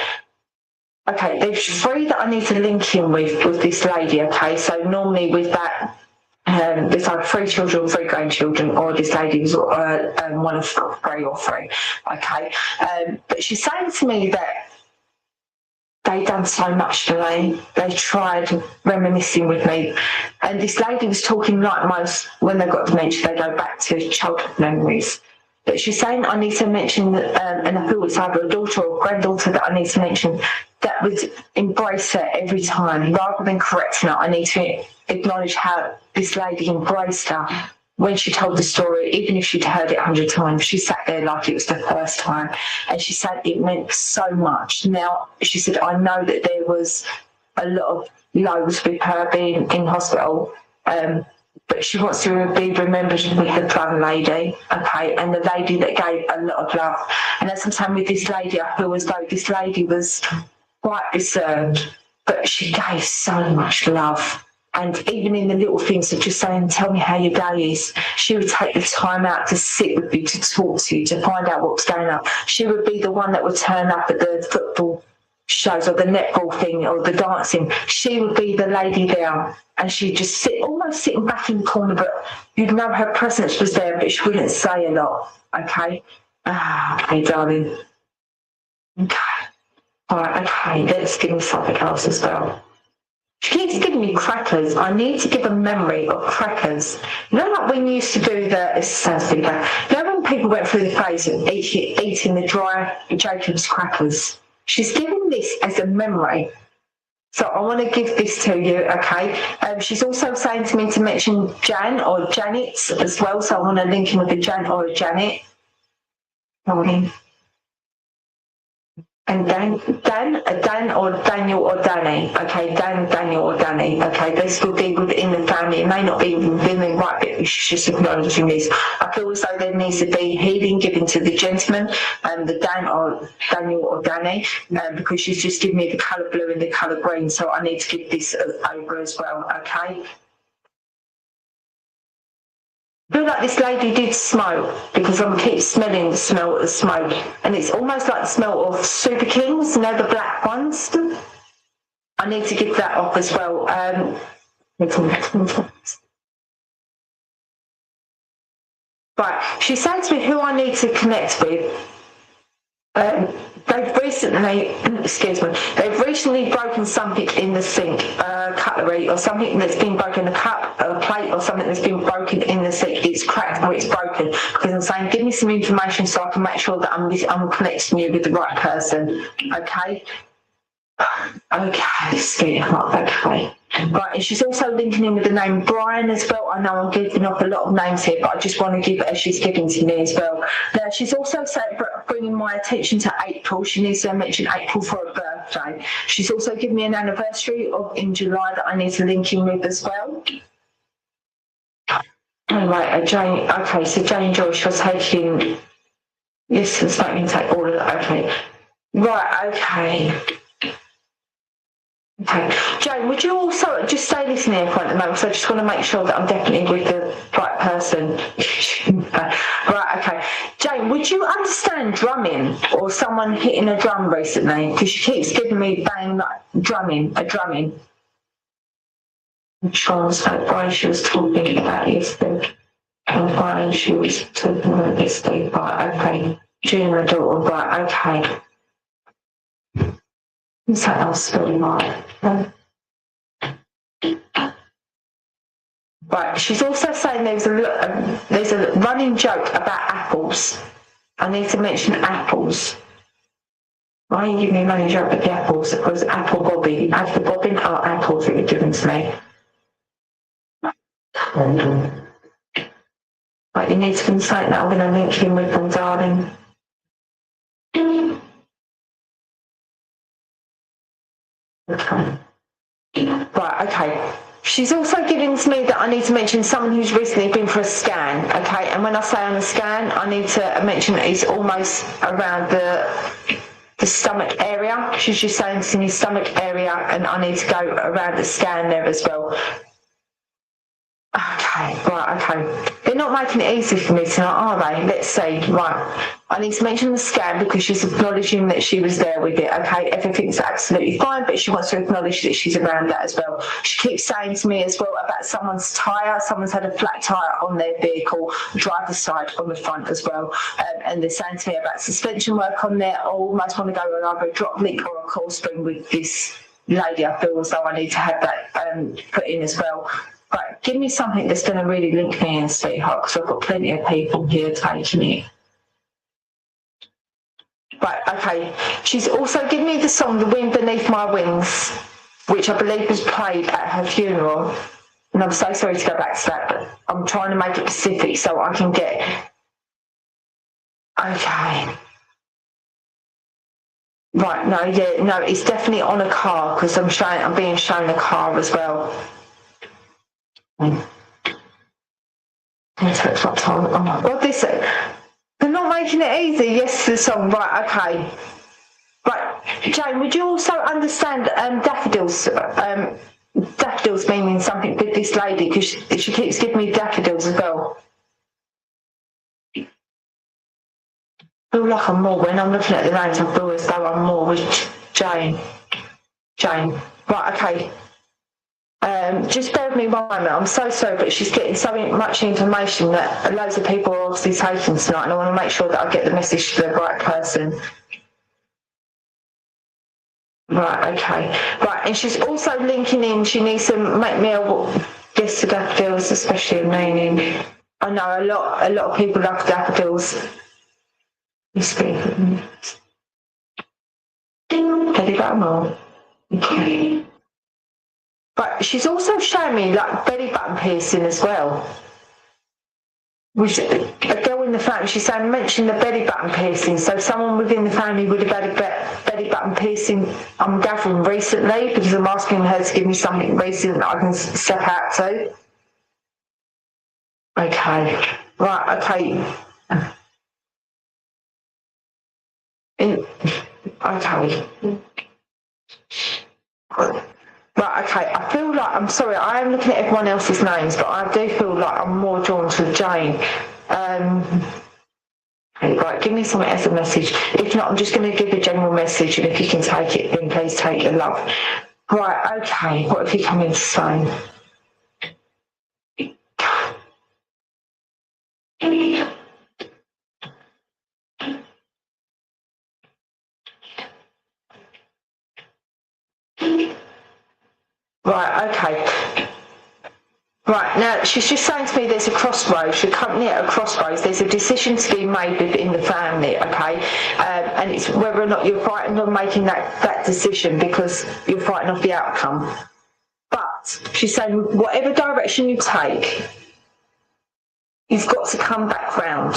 Okay, there's 3 that I need to link in with this lady, okay? So normally with that, there's like 3 children, 3 grandchildren, or this lady was one of 3 or 3, okay? But she's saying to me that they done so much for me. They tried reminiscing with me. And this lady was talking like most, when they've got dementia, they go back to childhood memories. But she's saying I need to mention, and I feel it's either a daughter or a granddaughter that I need to mention, that would embrace her every time. Rather than correcting her, I need to acknowledge how this lady embraced her when she told the story, even if she'd heard it 100 times. She sat there like it was the first time. And she said it meant so much. Now, she said, I know that there was a lot of lows with her being in hospital, but she wants to be remembered with the drunk lady, okay, and the lady that gave a lot of love. And as I'm saying with this lady, I feel as though this lady was quite reserved, but she gave so much love. And even in the little things of just saying, tell me how your day is, she would take the time out to sit with you, to talk to you, to find out what's going on. She would be the one that would turn up at the football shows or the netball thing or the dancing. She would be the lady there, and she'd just sit, almost sitting back in the corner, but you'd know her presence was there, but she wouldn't say a lot, okay? Okay, darling. Okay. All right, okay, let's give me something else as well. She keeps giving me crackers. I need to give a memory of crackers. You know, like when you used to do it sounds too bad. You know when people went through the phase of eating the dry Jacob's crackers? She's giving this as a memory. So I want to give this to you, okay? She's also saying to me to mention Jan or Janet as well. So I want to link in with a Jan or a Janet. Morning. And Dan or Daniel or Danny, okay, Daniel or Danny, okay, this will be within the family. It may not be within the right bit, she's just acknowledging this. I feel as though there needs to be healing given to the gentleman, the Daniel or Danny, because she's just given me the colour blue and the colour green, so I need to give this over as well, okay? I feel like this lady did smoke because I keep smelling the smell of the smoke, and it's almost like the smell of Super Kings, you know, the black ones. I need to give that off as well. Right, she said to me who I need to connect with. They've recently, excuse me, they've recently broken something in the sink, cutlery or something that's been broken, a cup, a plate or something that's been broken in the sink. It's cracked or it's broken. Because I'm saying, give me some information so I can make sure that I'm connecting you with the right person. Okay? Okay, sweetheart, okay. Right, and she's also linking in with the name Brian as well. I know I'm giving off a lot of names here, but I just want to give it as she's giving to me as well. Now, she's also bringing my attention to April. She needs to mention April for her birthday. She's also given me an anniversary in July that I need to link in with as well. Oh, right, Jane, okay, so Jane Joyce, you're taking, yes, it's not going to take all of that, okay. Right, okay. Okay. Jane, would you also just stay listening here for at the moment? So I just want to make sure that I'm definitely with the right person. Right, okay. Jane, would you understand drumming or someone hitting a drum recently? Because she keeps giving me bang, like drumming. I'm trying to say why she was talking about yesterday. And why she was talking about yesterday. Right, okay. June, my daughter, right, okay. What's that else feeling like? Right, she's also saying there's a running joke about apples. I need to mention apples. Why are you giving me a running joke about the apples? It was apple bobbing. Apple bobbing are apples that you're giving to me. Right, you need to consent that I'm going to link in with them, darling. Okay. Right, okay. She's also giving to me that I need to mention someone who's recently been for a scan, okay? And when I say on a scan, I need to mention it's almost around the stomach area. She's just saying it's in your stomach area, and I need to go around the scan there as well. Okay, right, okay. They're not making it easy for me tonight, are they? Let's see. Right. I need to mention the scan because she's acknowledging that she was there with it, okay? Everything's absolutely fine, but she wants to acknowledge that she's around that as well. She keeps saying to me as well about someone's tyre. Someone's had a flat tyre on their vehicle, driver's side on the front as well. And they're saying to me about suspension work on there. I almost want to go on either a drop link or a coil spring with this lady. I feel as though I need to have that put in as well. Right, give me something that's going to really link me in, sweetheart, because I've got plenty of people here taking it. Right, okay. She's also given me the song The Wind Beneath My Wings, which I believe was played at her funeral. And I'm so sorry to go back to that, but I'm trying to make it specific so I can get... Okay. Right, no, it's definitely on a car because I'm being shown a car as well. Oh my God, they're not making it easy. Yes, the song. Right, okay. Right, Jane, would you also understand daffodils? Daffodils meaning something with this lady because she keeps giving me daffodils as well. I feel like I'm more when I'm looking at the names. I feel as though I'm more with Jane. Right, okay. Just bear with me one moment. I'm so sorry, but she's getting so much information that loads of people are obviously taking tonight, and I want to make sure that I get the message to the right person. Right, okay. Right, and she's also linking in, she needs to make me guess the daffodils, especially meaning. I know a lot of people love daffodils. Eddie Batmore. Okay. But she's also showing me like belly button piercing as well. Which a girl in the family, she's saying mention the belly button piercing. So someone within the family would have had a belly button piercing. I'm gathering recently because I'm asking her to give me something recent that I can step out to. Okay, right, okay. Okay. Right, okay, I feel like, I'm sorry, I am looking at everyone else's names, but I do feel like I'm more drawn to Jane. Right, give me something as a message. If not, I'm just going to give a general message, and if you can take it, then please take it, love. Right, okay, what have you come in to say? Right, okay. Right, now she's just saying to me there's a crossroads, you're currently at a crossroads, there's a decision to be made within the family, okay? And it's whether or not you're frightened of making that decision because you're frightened of the outcome. But she's saying whatever direction you take, you've got to come back round.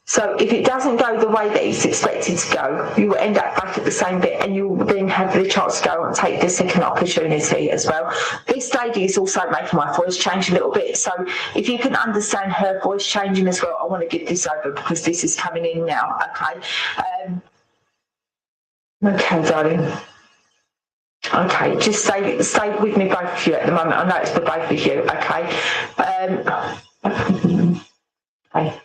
So if it doesn't go the way that it's expected to go, you will end up back at the same bit and you will then have the chance to go and take the second opportunity as well. This lady is also making my voice change a little bit. So if you can understand her voice changing as well, I want to get this over because this is coming in now, okay? Okay, darling. Okay, just stay with me, both of you at the moment. I know it's for both of you, okay? Okay.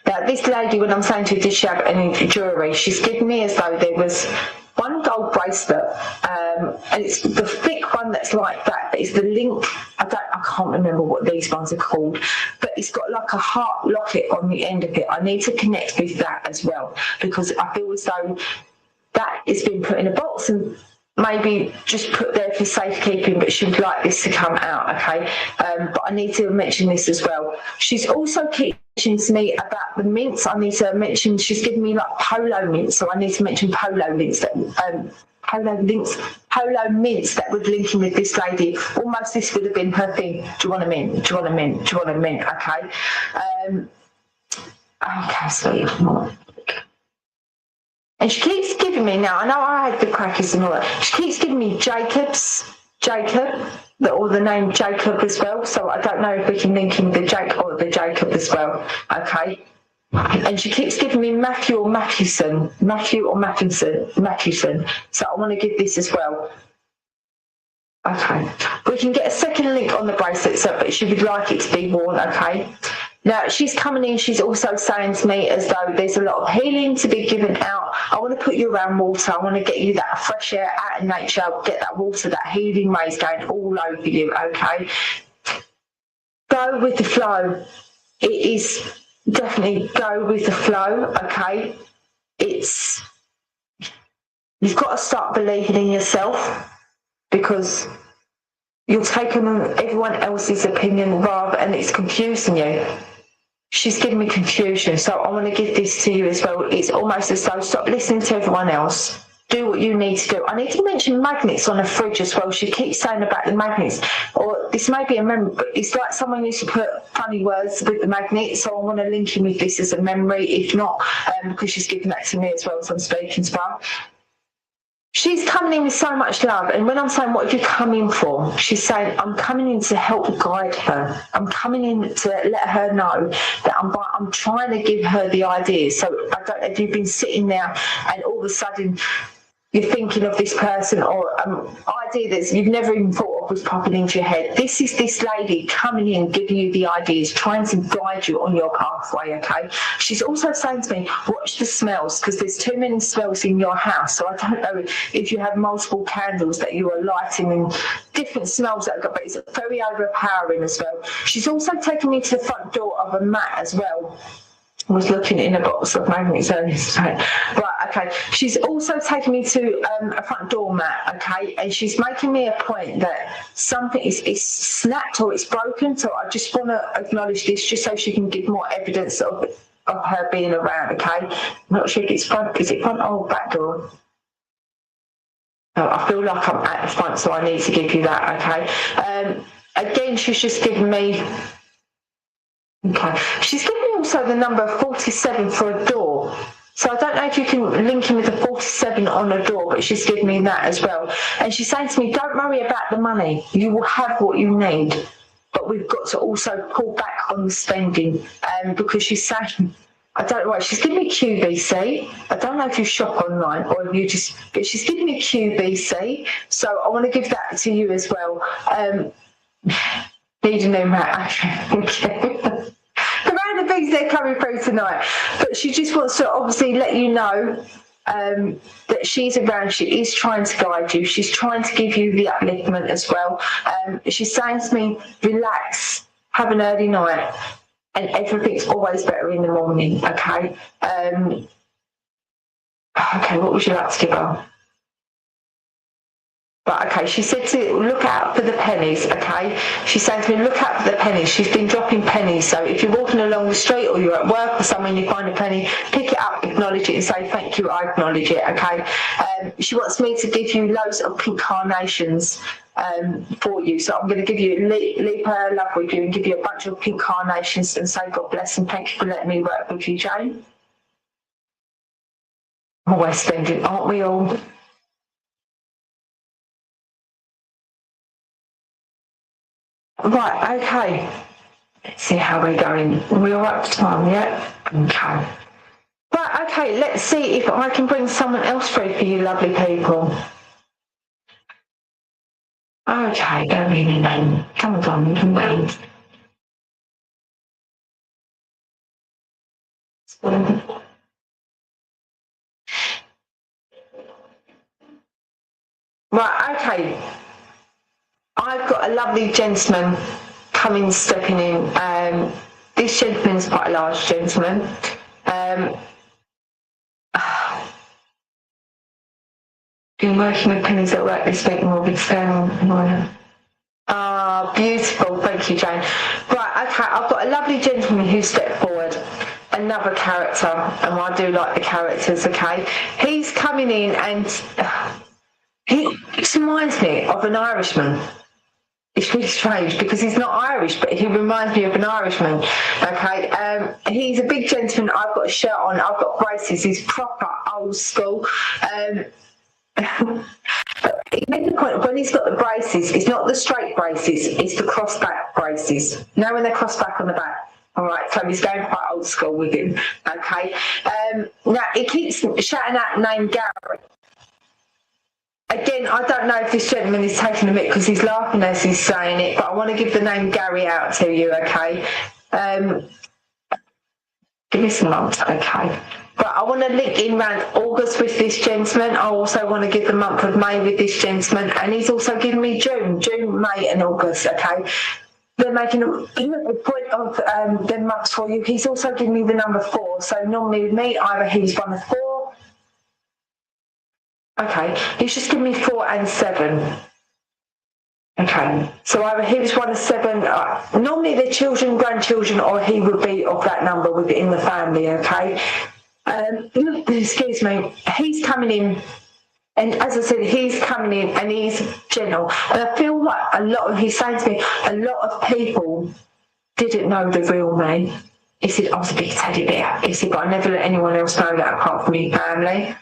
Now, this lady, when I'm saying to her, did she have any jewellery, she's given me as though there was one gold bracelet, and it's the thick one that's like that, but it's the link, I can't remember what these ones are called, but it's got like a heart locket on the end of it. I need to connect with that as well, because I feel as though that has been put in a box and maybe just put there for safekeeping, but she would like this to come out, okay? But I need to mention this as well. She's also keep mentioning to me about the mints. I need to mention, she's given me like polo mints, so I need to mention polo mints that polo mints that would link in with this lady. Almost this would have been her thing. Do you want a mint? Do you want a mint? Do you want a mint? Okay. Okay, so and she keeps giving me, now I know I had the crackers and all that, she keeps giving me Jacob, or the name Jacob as well, so I don't know if we can link him with the Jacob as well, okay? And she keeps giving me Matthew or Mathewson, so I want to give this as well. Okay, we can get a second link on the bracelet, so but she would like it to be worn, okay? Now, she's coming in, she's also saying to me as though there's a lot of healing to be given out. I want to put you around water. I want to get you that fresh air out in nature, get that water, that healing rays going all over you, okay? Go with the flow. It is definitely go with the flow, okay? You've got to start believing in yourself because you're taking on everyone else's opinion rather, and it's confusing you. She's giving me confusion, so I want to give this to you as well. It's almost as though stop listening to everyone else. Do what you need to do. I need to mention magnets on the fridge as well. She keeps saying about the magnets, or this may be a memory, but it's like someone used to put funny words with the magnet, so I want to link in with this as a memory, if not, because she's giving that to me as well as I'm speaking to her. She's coming in with so much love, and when I'm saying, what have you come in for? She's saying, I'm coming in to help guide her. I'm coming in to let her know that I'm trying to give her the ideas. So I don't know if you've been sitting there and all of a sudden you're thinking of this person, or idea that you've never even thought of was popping into your head. This is this lady coming in, giving you the ideas, trying to guide you on your pathway, okay? She's also saying to me, watch the smells, because there's too many smells in your house. So I don't know if you have multiple candles that you are lighting and different smells that but it's very overpowering as well. She's also taken me to the front door of a mat as well. I was looking in a box of magnets earlier today. Right, okay. She's also taken me to a front door mat, okay, and she's making me a point that something is snapped or it's broken, so I just want to acknowledge this just so she can give more evidence of her being around, okay? I'm not sure if it's front, is it front or back door? Oh, I feel like I'm at the front, so I need to give you that, okay? Again, she's just given me, okay, she's given me also the number 47 for a door. So I don't know if you can link in with the 47 on the door, but she's given me that as well. And she's saying to me, don't worry about the money. You will have what you need. But we've got to also pull back on the spending. Because she's saying, I don't know why, she's giving me QVC. I don't know if you shop online or if you just, but she's giving me QVC. So I want to give that to you as well. Need a new mat. Okay. The things they're coming through tonight, but she just wants to obviously let you know that she's around. She is trying to guide you. She's trying to give you the upliftment as well. She's saying to me, relax, have an early night, and everything's always better in the morning, okay? Okay, what would you like to give her? But okay, she said to look out for the pennies, okay? She's saying to me, look out for the pennies. She's been dropping pennies. So if you're walking along the street or you're at work or somewhere and you find a penny, pick it up, acknowledge it and say, thank you, I acknowledge it, okay? She wants me to give you loads of pink carnations for you. So I'm going to give you, leave her love with you and give you a bunch of pink carnations and say, God bless and thank you for letting me work with you, Jane. Always spending, aren't we all? Right, okay. Let's see how we're going. We're up to time, yeah? Okay. Right, okay, let's see if I can bring someone else through for you lovely people. Okay, go in then. Come on, you can wait. Right, okay. I've got a lovely gentleman stepping in. This gentleman's quite a large gentleman. Been working with pennies at work this week and will be staying. Beautiful, thank you, Jane. Right, okay, I've got a lovely gentleman who stepped forward. Another character, and I do like the characters, okay? He's coming in and he reminds me of an Irishman. It's really strange because he's not Irish, but he reminds me of an Irishman, okay? He's a big gentleman. I've got a shirt on, I've got braces. He's proper old school. He made the point when he's got the braces, it's not the straight braces, it's the cross back braces. You know when they're cross back on the back? All right, so he's going quite old school with him, okay? Now, he keeps shouting out the name Gary. Again, I don't know if this gentleman is taking a bit because he's laughing as he's saying it, but I want to give the name Gary out to you, okay? Give me some months, okay? But I want to link in around August with this gentleman. I also want to give the month of May with this gentleman, and he's also given me June, May and August, okay? They're making a point of them months for you. He's also given me the number 4, so normally with me, either he's one of 4. Okay, he's just given me 4 and 7. Okay, so either he was one of 7, normally they're children, grandchildren, or he would be of that number within the family, okay? Excuse me, he's coming in, and as I said, he's coming in and he's gentle. And I feel like he's saying to me, a lot of people didn't know the real me. He said, I was a big teddy bear. He said, but I never let anyone else know that apart from my family.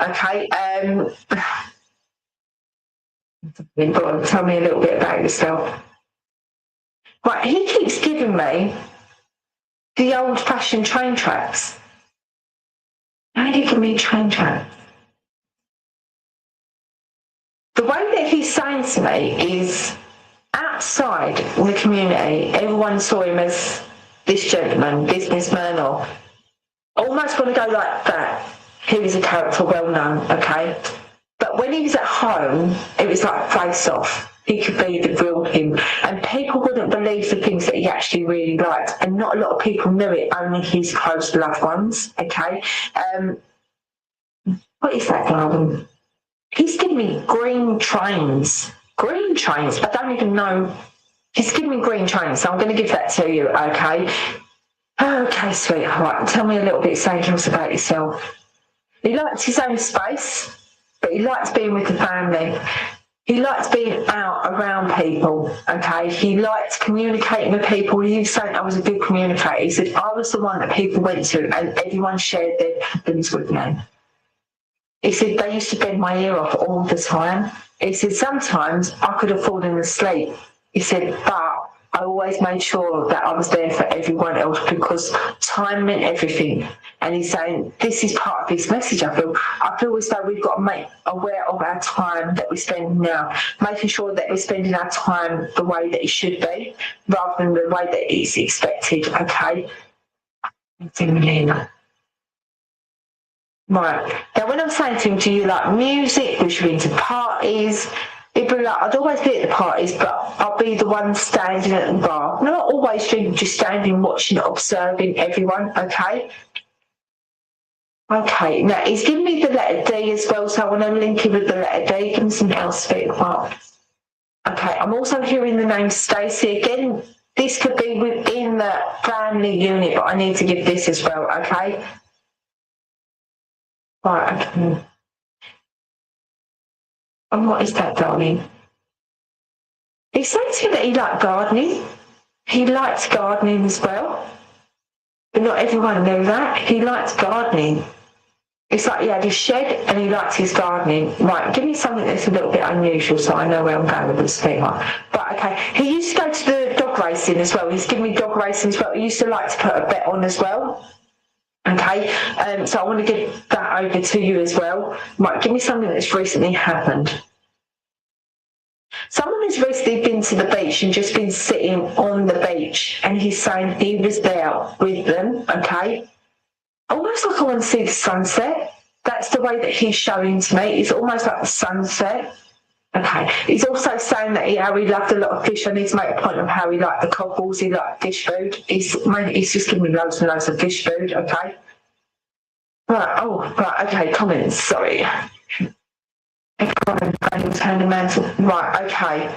Okay, tell me a little bit about yourself. Right, he keeps giving me the old-fashioned train tracks. How do you give me train tracks? The way that he's saying to me is, outside in the community, everyone saw him as this gentleman, businessman, or almost want to go like that. He was a character well known, okay? But when he was at home, it was like face off. He could be the real him. And people wouldn't believe the things that he actually really liked. And not a lot of people knew it, only his close loved ones, okay? What is that, darling? He's giving me green trains. Green trains? I don't even know. He's giving me green trains, so I'm going to give that to you, okay? Okay, sweetheart. Tell me a little bit, Sanders, about yourself. He likes his own space, but he likes being with the family. He likes being out around people, okay? He liked communicating with people. He was saying I was a good communicator. He said I was the one that people went to and everyone shared their problems with me. He said they used to bend my ear off all the time. He said sometimes I could have fallen asleep. He said, but I always made sure that I was there for everyone else because time meant everything. And he's saying this is part of his message. I feel as though we've got to make aware of our time that we spend now, making sure that we're spending our time the way that it should be, rather than the way that it's expected. Okay. Right. Now, when I'm saying to him, do you like music? Was you into parties? He'd be like, I'd always be at the parties, but I'll be the one standing at the bar. Not always drinking, just standing, watching, observing everyone, okay? Okay, now he's given me the letter D as well, so I want to link it with the letter D. Give me something else to speak about. Okay, I'm also hearing the name Stacey. Again, this could be within the family unit, but I need to give this as well, okay? Right, okay. And what is that, darling? He said to me that he liked gardening. He likes gardening as well. But not everyone knew that. He likes gardening. It's like he had his shed and he likes his gardening. Right, give me something that's a little bit unusual so I know where I'm going with this sweetheart. But okay, he used to go to the dog racing as well. He's given me dog racing as well. He used to like to put a bet on as well. Okay, so I want to give that over to you as well. Right, give me something that's recently happened. Someone has recently been to the beach and just been sitting on the beach, and he's saying he was there with them, okay? Almost like I want to see the sunset. That's the way that he's showing to me. It's almost like the sunset. Okay. He's also saying that how he loved a lot of fish. I need to make a point of how he liked the cockles, he liked fish food. He's just giving me loads and loads of fish food, okay? Right, okay, comments, sorry. Right, okay.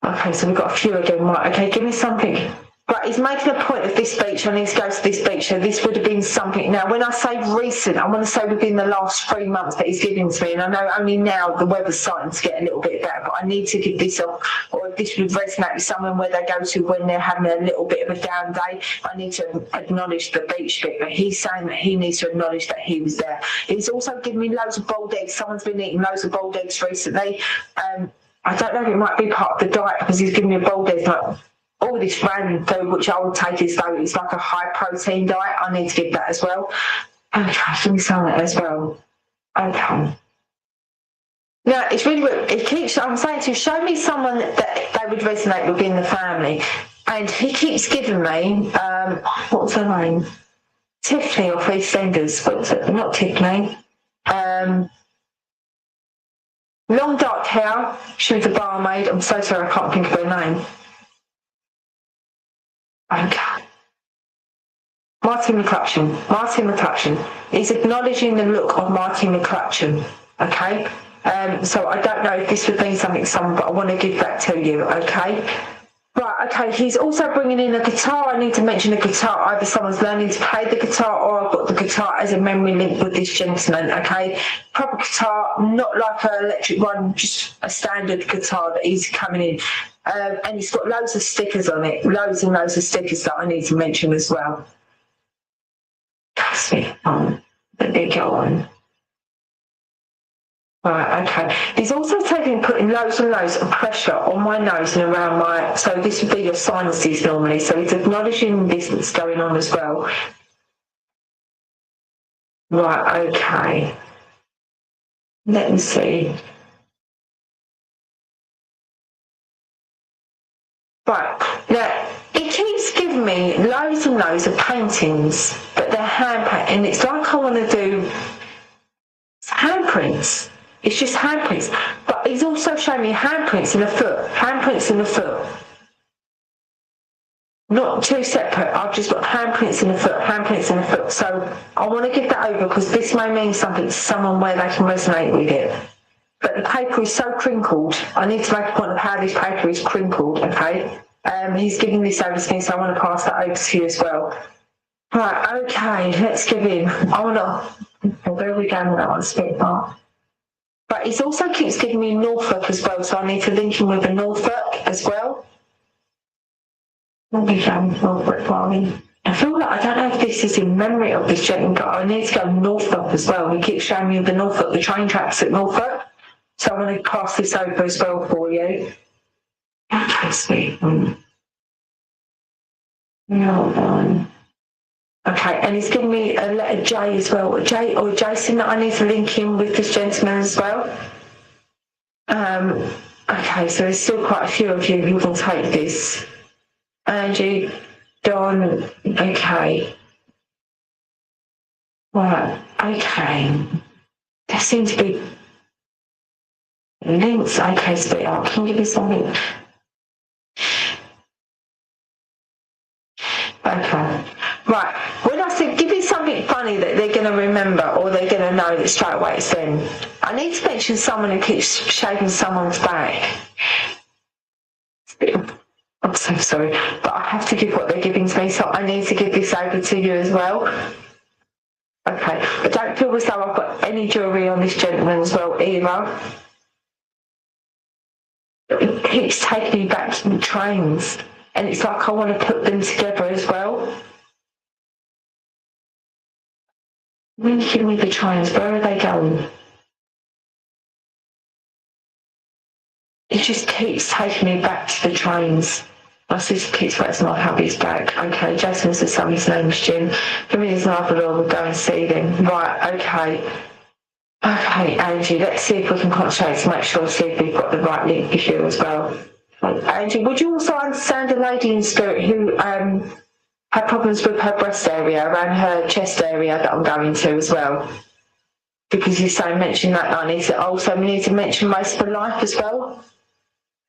Okay, so we've got a few again. Right, okay, give me something. Right, he's making a point of this beach. I need to go to this beach. So this would have been something. Now, when I say recent, I want to say within the last 3 months that he's giving to me. And I know only now the weather's starting to get a little bit better, but I need to give this off. Or if this would resonate with someone where they go to when they're having a little bit of a down day, I need to acknowledge the beach bit. But he's saying that he needs to acknowledge that he was there. He's also given me loads of boiled eggs. Someone's been eating loads of boiled eggs recently. I don't know if it might be part of the diet because he's giving me a boiled eggs like all this random food, which I would take as though it's like a high protein diet. I need to give that as well. Okay, give me some of that as well. Okay. Now, it's really weird. I'm saying to you, show me someone that they would resonate within the family. And he keeps giving me, what's her name? Tiffany off EastEnders. What's it? Not Tiffany. Long dark hair. She was a barmaid. I'm so sorry, I can't think of her name. Okay. Martin McCutcheon. He's acknowledging the look of Martin McCutcheon. Okay. So I don't know if this would mean something to someone, but I want to give that to you. Okay. Right. Okay. He's also bringing in a guitar. I need to mention a guitar. Either someone's learning to play the guitar, or I've got the guitar as a memory link with this gentleman. Okay. Proper guitar, not like an electric one, just a standard guitar that he's coming in. And he's got loads of stickers on it, loads and loads of stickers that I need to mention as well. Let me go on. Right, okay. He's also putting loads and loads of pressure on my nose and around my, so this would be your sinuses normally, so he's acknowledging this that's going on as well. Right, okay. Let me see. Right, now, it keeps giving me loads and loads of paintings, but they're hand painted, and it's like I want to do handprints. It's just handprints, but he's also showing me handprints in the foot. Not two separate, I've just got handprints in the foot, So I want to give that over because this may mean something to someone where they can resonate with it. But the paper is so crinkled. I need to make a point of how this paper is crinkled, okay? He's giving this over to me, so I want to pass that over to you as well. Right, okay, let's give in. Where are we going with that one? Spit part. But he also keeps giving me Norfolk as well, so I need to link him with a Norfolk as well. Let me go with Norfolk, darling. I feel like I don't know if this is in memory of this gentleman, but I need to go Norfolk as well. He keeps showing me the Norfolk, the train tracks at Norfolk. So I'm going to pass this over as well for you. Okay, sweet. Hold on. Okay, and he's given me a letter J as well. J or Jason that I need to link in with this gentleman as well. Okay, so there's still quite a few of you who will take this. Angie, Don, okay. Right, okay. There seems to be links. Okay, sweetheart, can you give me something? Okay. Right, when I said give me something something funny that they're going to remember, or they're going to know that straight away it's them. I need to mention someone who keeps shaving someone's back. I'm so sorry, but I have to give what they're giving to me, so I need to give this over to you as well. Okay, I don't feel as though I've got any jewellery on this gentleman as well either. It keeps taking me back to the trains, and it's like I want to put them together as well. When you give me the trains, where are they going? It just keeps taking me back to the trains. My sister keeps waiting my hubby's back. Okay, Jason says somebody's name is Jim. Give me his number, we'll go and see them. Right, okay. Okay, Angie, let's see if we can concentrate to make sure, see if we've got the right link with you as well. Angie, would you also understand a lady in spirit who had problems with her breast area, around her chest area that I'm going to as well? Because you say mention that, I need to also need to mention most of her life as well.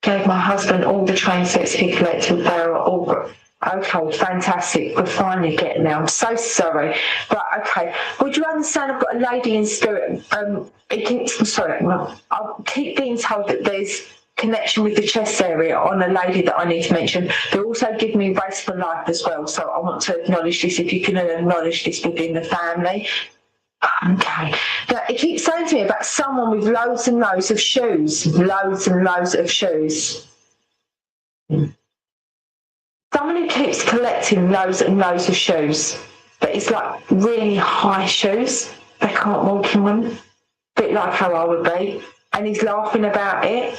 Gave my husband all the train sets he collected. They are all okay, fantastic. We're finally getting there. I'm so sorry. Right, okay. Would you understand I've got a lady in spirit? I keep being told that there's connection with the chest area on a lady that I need to mention. They also give me race for life as well. So I want to acknowledge this, if you can acknowledge this within the family. Okay. Now, it keeps saying to me about someone with loads and loads of shoes. Loads and loads of shoes. Someone who keeps collecting loads and loads of shoes. But it's like really high shoes. They can't walk in them. A bit like how I would be. And he's laughing about it.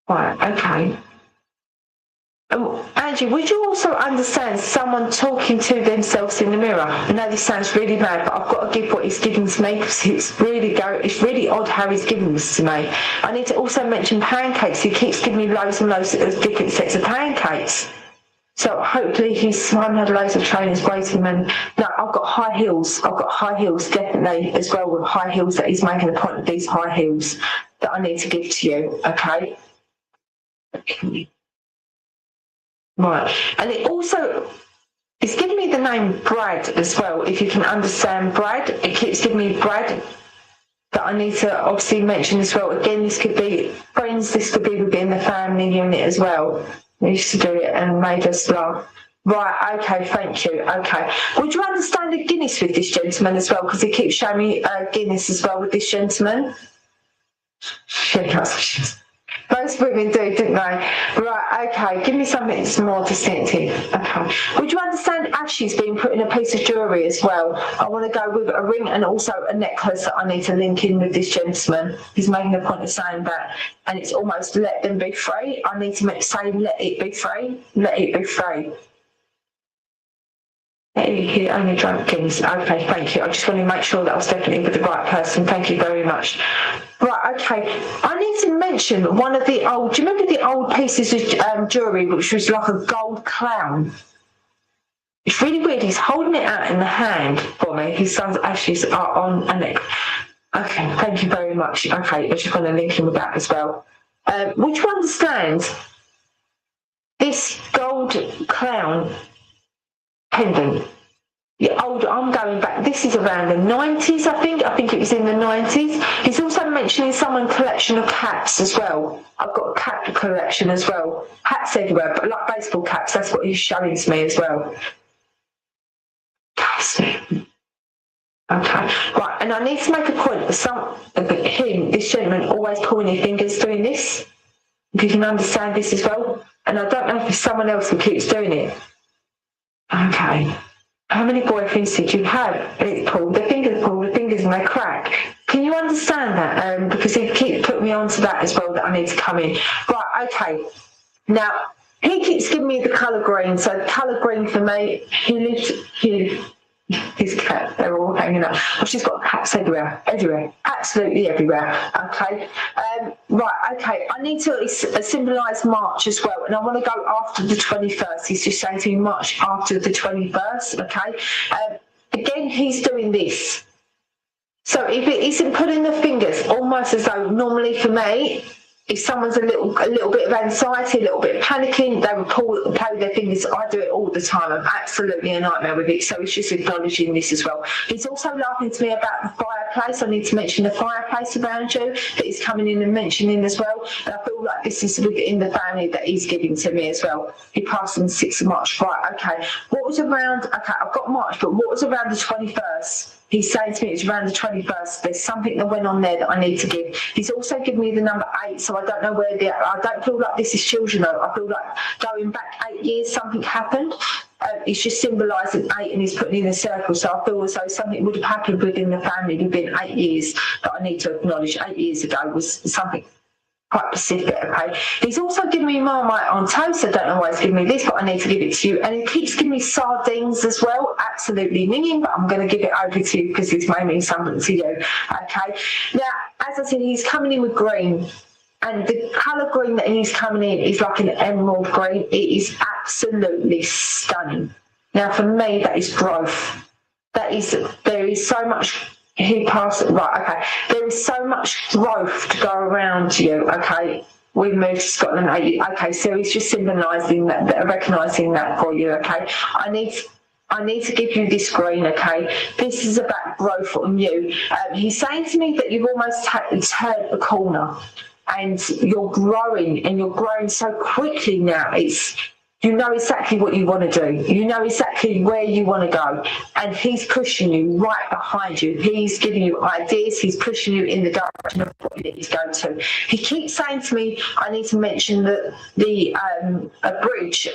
Right, okay. Angie, would you also understand someone talking to themselves in the mirror? I know this sounds really bad, but I've got to give what he's given to me, because it's really odd how he's giving this to me. I need to also mention pancakes. He keeps giving me loads and loads of different sets of pancakes. So hopefully he's had loads of trainers waiting, and no, I've got high heels. I've got high heels definitely as well, with high heels that he's making a point of these high heels that I need to give to you, okay? Right, and it also, it's giving me the name Brad as well, if you can understand Brad. It keeps giving me Brad that I need to obviously mention as well. Again, this could be friends, this could be within the family unit as well. We used to do it and made us laugh. Right, okay, thank you, okay. Would you understand the Guinness with this gentleman as well? Because he keeps showing me Guinness as well with this gentleman. Most women do, don't they? Right, okay, give me something that's more distinctive. Okay. Would you understand Ashley's been put in a piece of jewellery as well? I want to go with a ring and also a necklace that I need to link in with this gentleman. He's making a point of saying that. And it's almost let them be free. I need to say let it be free. Let it be free. He only drank Guinness. Okay, thank you. I just want to make sure that I was definitely with the right person. Thank you very much. Right, okay. I need to mention one of the old, do you remember the old pieces of jewellery which was like a gold clown? It's really weird. He's holding it out in the hand for me. His son's ashes are on a neck. Okay, thank you very much. Okay, I just want to link him with that as well. Would you understand this gold clown pendant? The old, I'm going back, this is around the 90s, I think it was in the 90s. He's also mentioning someone's collection of hats as well. I've got a cap collection as well. Hats everywhere, but like baseball caps, that's what he's showing to me as well. Okay, right, and I need to make a point that this gentleman always pulling his fingers doing this. If you can understand this as well. And I don't know if it's someone else who keeps doing it. Okay. How many boyfriends did you have? It's pull the fingers and they crack. Can you understand that? Because he keeps putting me onto that as well, that I need to come in. Right, okay. Now, he keeps giving me the colour green. So the colour green for me, his cat, they're all hanging up. Oh, she's got cats everywhere, absolutely everywhere. Okay, right, okay. I need to symbolise March as well, and I want to go after the 21st. He's just saying to me March after the 21st. Okay, again, he's doing this. So if it isn't putting the fingers, almost as though normally for me, if someone's a little bit of anxiety, a little bit of panicking, they would play with their fingers. I do it all the time. I'm absolutely a nightmare with it. So it's just acknowledging this as well. He's also laughing to me about the fireplace. I need to mention the fireplace around you that he's coming in and mentioning as well. And I feel like this is in the family that he's giving to me as well. He passed on the 6th of March. Right, okay. What was around, okay, I've got March, but what was around the 21st? He's saying to me it's around the 21st. There's something that went on there that I need to give. He's also given me the number 8, so I don't know where I don't feel like this is children though. I feel like going back 8 years, something happened. It's just symbolising 8 and he's putting in a circle. So I feel as though something would have happened within the family within 8 years that I need to acknowledge 8 years ago was something quite specific, okay? He's also given me Marmite on toast. I don't know why he's giving me this, but I need to give it to you. And he keeps giving me sardines as well. Absolutely minging, but I'm going to give it over to you because this may mean something to you, okay? Now, as I said, he's coming in with green. And the colour green that he's coming in is like an emerald green. It is absolutely stunning. Now, for me, that is growth. There is so much... He passed it, right, okay. There is so much growth to go around you, okay. We moved to Scotland, okay, so he's just symbolising that, recognising that for you, okay. I need to give you this green, okay. This is about growth on you. He's saying to me that you've almost turned the corner and you're growing so quickly now. You know exactly what you want to do. You know exactly where you want to go. And he's pushing you right behind you. He's giving you ideas. He's pushing you in the direction of what you need to go to. He keeps saying to me, I need to mention a bridge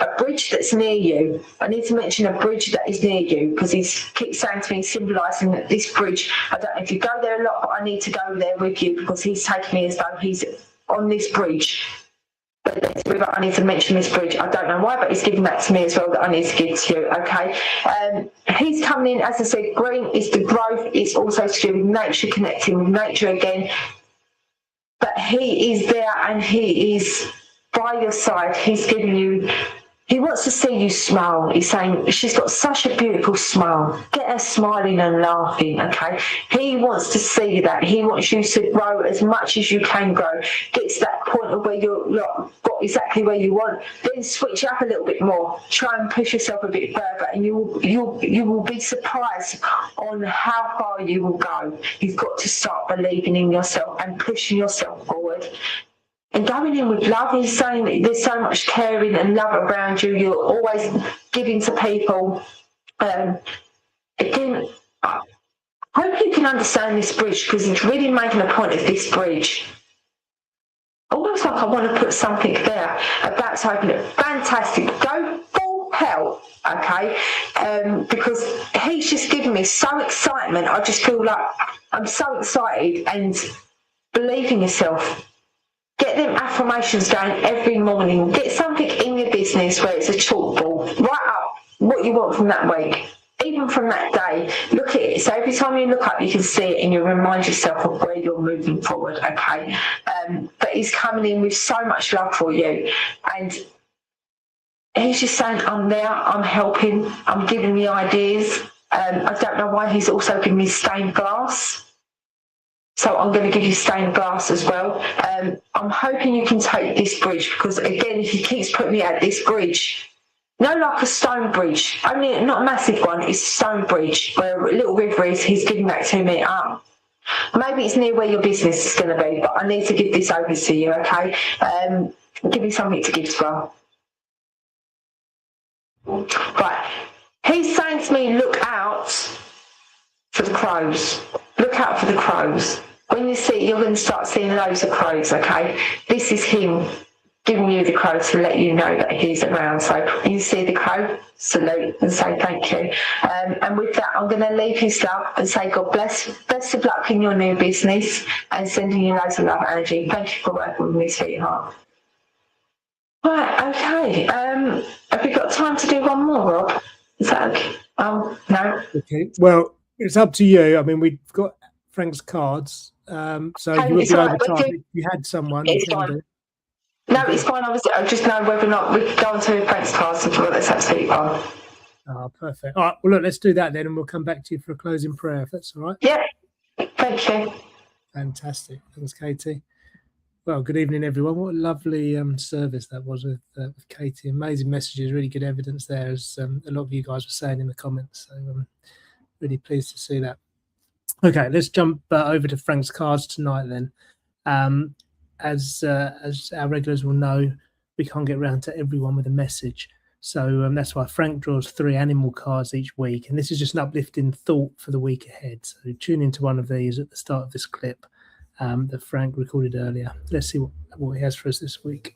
that's near you. I need to mention a bridge that is near you because he keeps saying to me, symbolising that this bridge, I don't know if you go there a lot, but I need to go there with you because he's taking me as though he's on this bridge. But I need to mention this bridge. I don't know why, but he's giving that to me as well that I need to give to you, okay? He's coming in, as I said, green is the growth. It's also to do with nature, connecting with nature again. But he is there and he is by your side. He's giving you... He wants to see you smile. He's saying, she's got such a beautiful smile. Get her smiling and laughing, okay? He wants to see that. He wants you to grow as much as you can grow. Get to that point of where you're got exactly where you want. Then switch up a little bit more. Try and push yourself a bit further and you will be surprised on how far you will go. You've got to start believing in yourself and pushing yourself forward. And going in with love, he's saying that there's so much caring and love around you. You're always giving to people. Again, I hope you can understand this bridge because he's really making a point of this bridge. Almost like I want to put something there about to open it. Fantastic. Go full pelt, okay? Because he's just giving me so excitement. I just feel like I'm so excited and believe in yourself. Get them affirmations going every morning. Get something in your business where it's a chalkboard. Write up what you want from that week, even from that day. Look at it. So every time you look up, you can see it and you remind yourself of where you're moving forward, okay? But he's coming in with so much love for you. And he's just saying, I'm there, I'm helping, I'm giving you ideas. I don't know why he's also giving me stained glass. So I'm going to give you stained glass as well. I'm hoping you can take this bridge because, again, he keeps putting me at this bridge. No, like a stone bridge. Only not a massive one. It's a stone bridge where a little river is. He's giving that to me up. Maybe it's near where your business is going to be, but I need to give this over to you, okay? Give me something to give as well. Right. He's saying to me, look out for the crows. Look out for the crows. When you see, you're going to start seeing loads of crows, okay? This is him giving you the crow to let you know that he's around. So when you see the crow, salute and say thank you. And with that, I'm going to leave his love and say God bless. Best of luck in your new business and sending you loads of love and energy. Thank you for working with me, sweetheart. Right, okay. Have we got time to do one more, Rob? Is that okay? No. Okay. Well, it's up to you. I mean, we've got Frank's cards, so you would be over time if you had someone. It's fine. No, it's fine. I just know whether or not we could go on to Frank's cards. And that's absolutely fine. Oh, perfect. All right. Well, look, let's do that then, and we'll come back to you for a closing prayer, if that's all right. Yeah. Thank you. Fantastic. Thanks, Katie. Well, good evening, everyone. What a lovely service that was with Katie. Amazing messages, really good evidence there, as a lot of you guys were saying in the comments. So I'm really pleased to see that. Okay, let's jump over to Frank's cards tonight then. As our regulars will know, we can't get round to everyone with a message. So that's why Frank draws 3 animal cards each week. And this is just an uplifting thought for the week ahead. So tune into one of these at the start of this clip that Frank recorded earlier. Let's see what he has for us this week.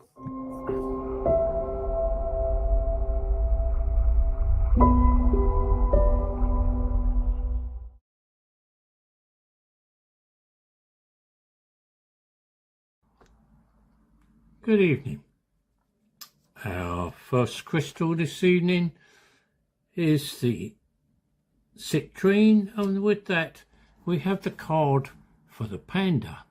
Good evening. Our first crystal this evening is the citrine, and with that we have the card for the panda,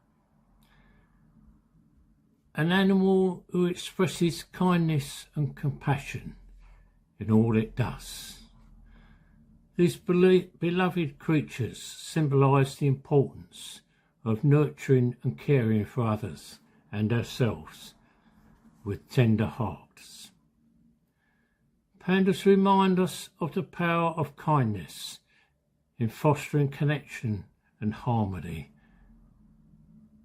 an animal who expresses kindness and compassion in all it does. These beloved creatures symbolise the importance of nurturing and caring for others and ourselves with tender hearts. Pandas remind us of the power of kindness in fostering connection and harmony.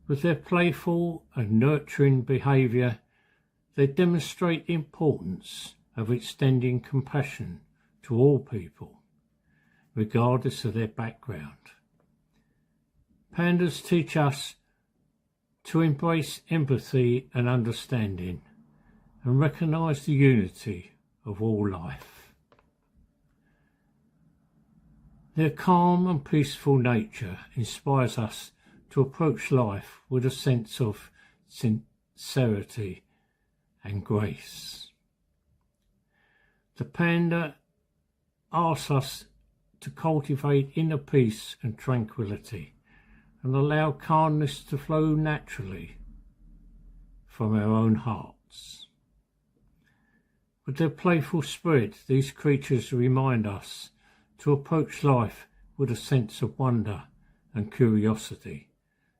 With their playful and nurturing behaviour, they demonstrate the importance of extending compassion to all people, regardless of their background. Pandas teach us to embrace empathy and understanding and recognise the unity of all life. Their calm and peaceful nature inspires us to approach life with a sense of sincerity and grace. The panda asks us to cultivate inner peace and tranquility and allow kindness to flow naturally from our own hearts. With their playful spirit, these creatures remind us to approach life with a sense of wonder and curiosity,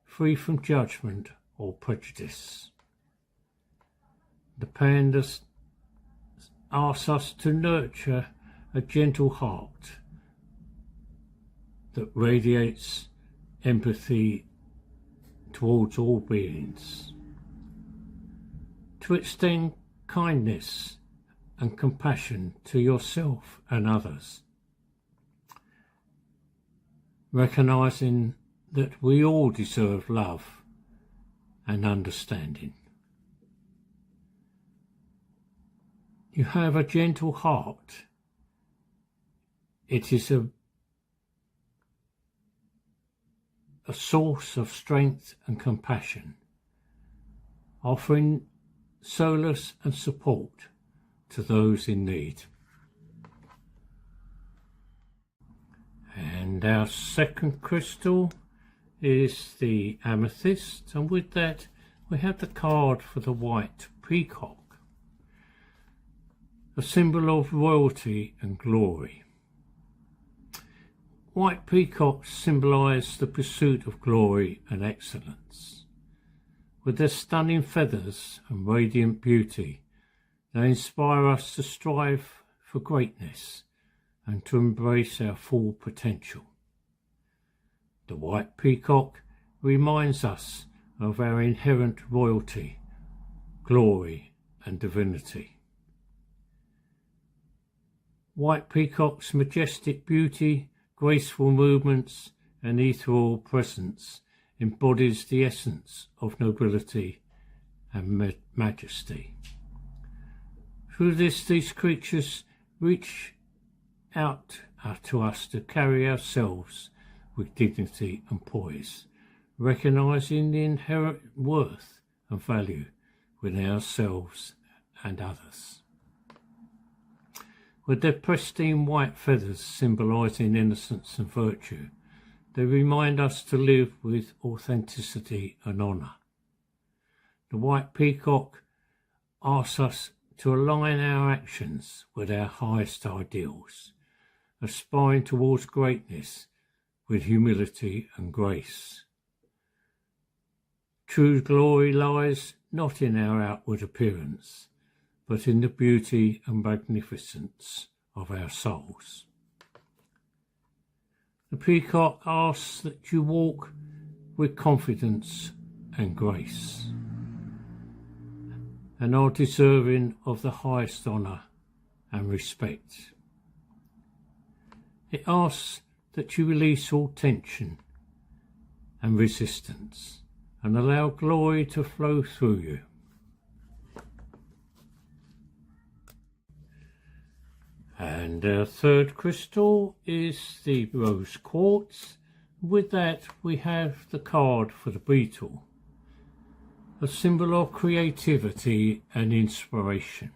free from judgment or prejudice. The pandas ask us to nurture a gentle heart that radiates empathy towards all beings, to extend kindness and compassion to yourself and others, recognising that we all deserve love and understanding. You have a gentle heart. It is a source of strength and compassion, offering solace and support to those in need. And our second crystal is the amethyst, and with that we have the card for the white peacock, a symbol of royalty and glory. White peacocks symbolise the pursuit of glory and excellence. With their stunning feathers and radiant beauty, they inspire us to strive for greatness and to embrace our full potential. The white peacock reminds us of our inherent royalty, glory and divinity. White peacock's majestic beauty, graceful movements and ethereal presence embodies the essence of nobility and majesty. Through this, these creatures reach out to us to carry ourselves with dignity and poise, recognising the inherent worth and value within ourselves and others. With their pristine white feathers symbolising innocence and virtue, they remind us to live with authenticity and honour. The white peacock asks us to align our actions with our highest ideals, aspiring towards greatness with humility and grace. True glory lies not in our outward appearance, but in the beauty and magnificence of our souls. The peacock asks that you walk with confidence and grace, and are deserving of the highest honour and respect. It asks that you release all tension and resistance and allow glory to flow through you. And our third crystal is the rose quartz. With that, we have the card for the beetle, a symbol of creativity and inspiration.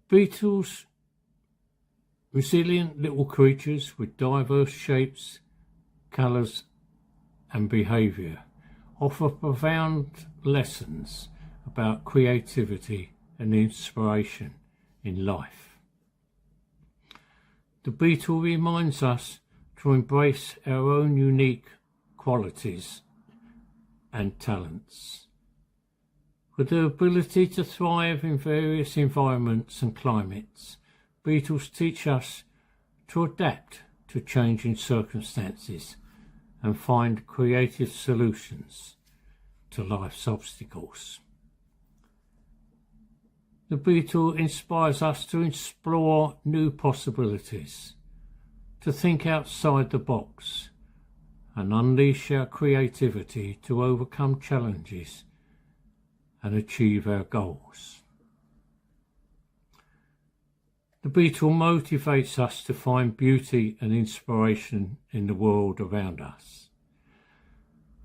Beetles, resilient little creatures with diverse shapes, colours and behaviour, offer profound lessons about creativity and inspiration in life. The beetle reminds us to embrace our own unique qualities and talents. With their ability to thrive in various environments and climates, beetles teach us to adapt to changing circumstances and find creative solutions to life's obstacles. The beetle inspires us to explore new possibilities, to think outside the box and unleash our creativity to overcome challenges and achieve our goals. The beetle motivates us to find beauty and inspiration in the world around us.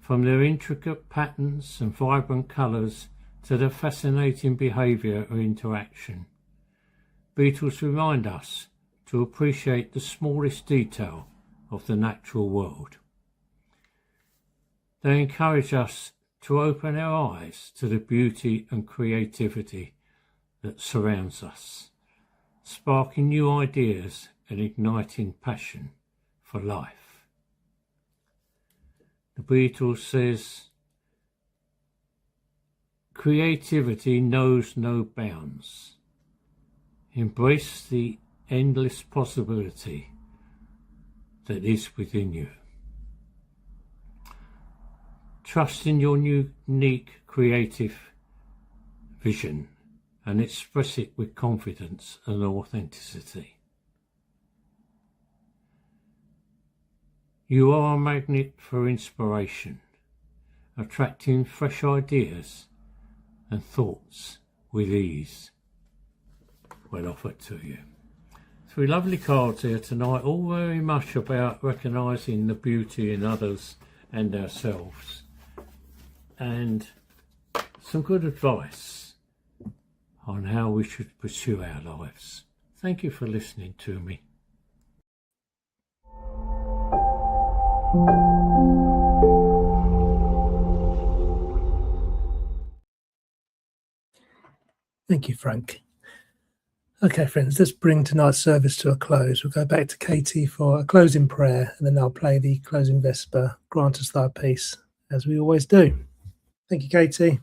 From their intricate patterns and vibrant colours to their fascinating behaviour or interaction, beetles remind us to appreciate the smallest detail of the natural world. They encourage us to open our eyes to the beauty and creativity that surrounds us, sparking new ideas and igniting passion for life. The beetle says, creativity knows no bounds. Embrace the endless possibility that is within you. Trust in your unique creative vision and express it with confidence and authenticity. You are a magnet for inspiration, attracting fresh ideas and thoughts with ease when offered to you. 3 lovely cards here tonight, all very much about recognising the beauty in others and ourselves, and some good advice on how we should pursue our lives. Thank you for listening to me. Thank you, Frank. Okay, friends, let's bring tonight's service to a close. We'll go back to Katie for a closing prayer, and then I'll play the closing Vesper, Grant us thy peace, as we always do. Thank you, Katie.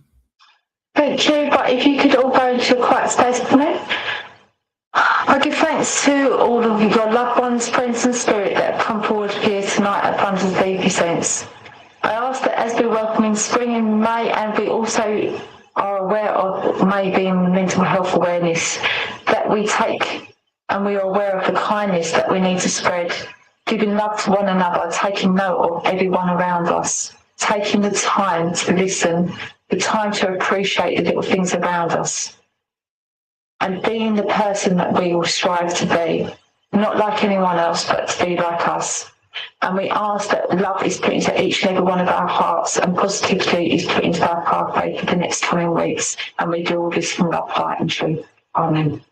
Thank you, but if you could all go into a quiet space for me. I give thanks to all of your loved ones, friends and spirit that have come forward here tonight at front of the baby saints. I ask that as we welcome in spring in May, and we also are aware of May being mental health awareness, that we take and we are aware of the kindness that we need to spread, giving love to one another, taking note of everyone around us, taking the time to listen, the time to appreciate the little things around us, and being the person that we all strive to be, not like anyone else, but to be like us. And we ask that love is put into each and every one of our hearts, and positivity is put into our pathway for the next coming weeks. And we do all this from love, light and truth. Amen.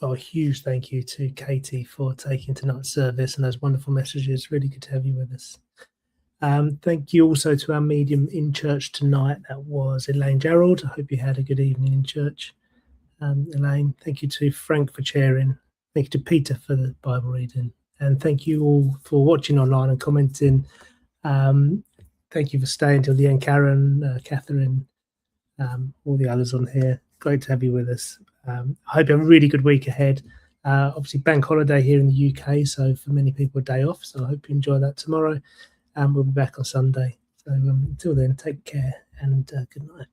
Well, a huge thank you to Katie for taking tonight's service and those wonderful messages. Really good to have you with us. Thank you also to our medium in church tonight. That was Elaine Gerald. I hope you had a good evening in church. Elaine, thank you to Frank for chairing. Thank you to Peter for the Bible reading. And thank you all for watching online and commenting. Thank you for staying till the end, Karen, Catherine, all the others on here. Great to have you with us. I hope you have a really good week ahead. Obviously, bank holiday here in the UK, so for many people, a day off. So I hope you enjoy that tomorrow. And we'll be back on Sunday. So until then, take care and good night.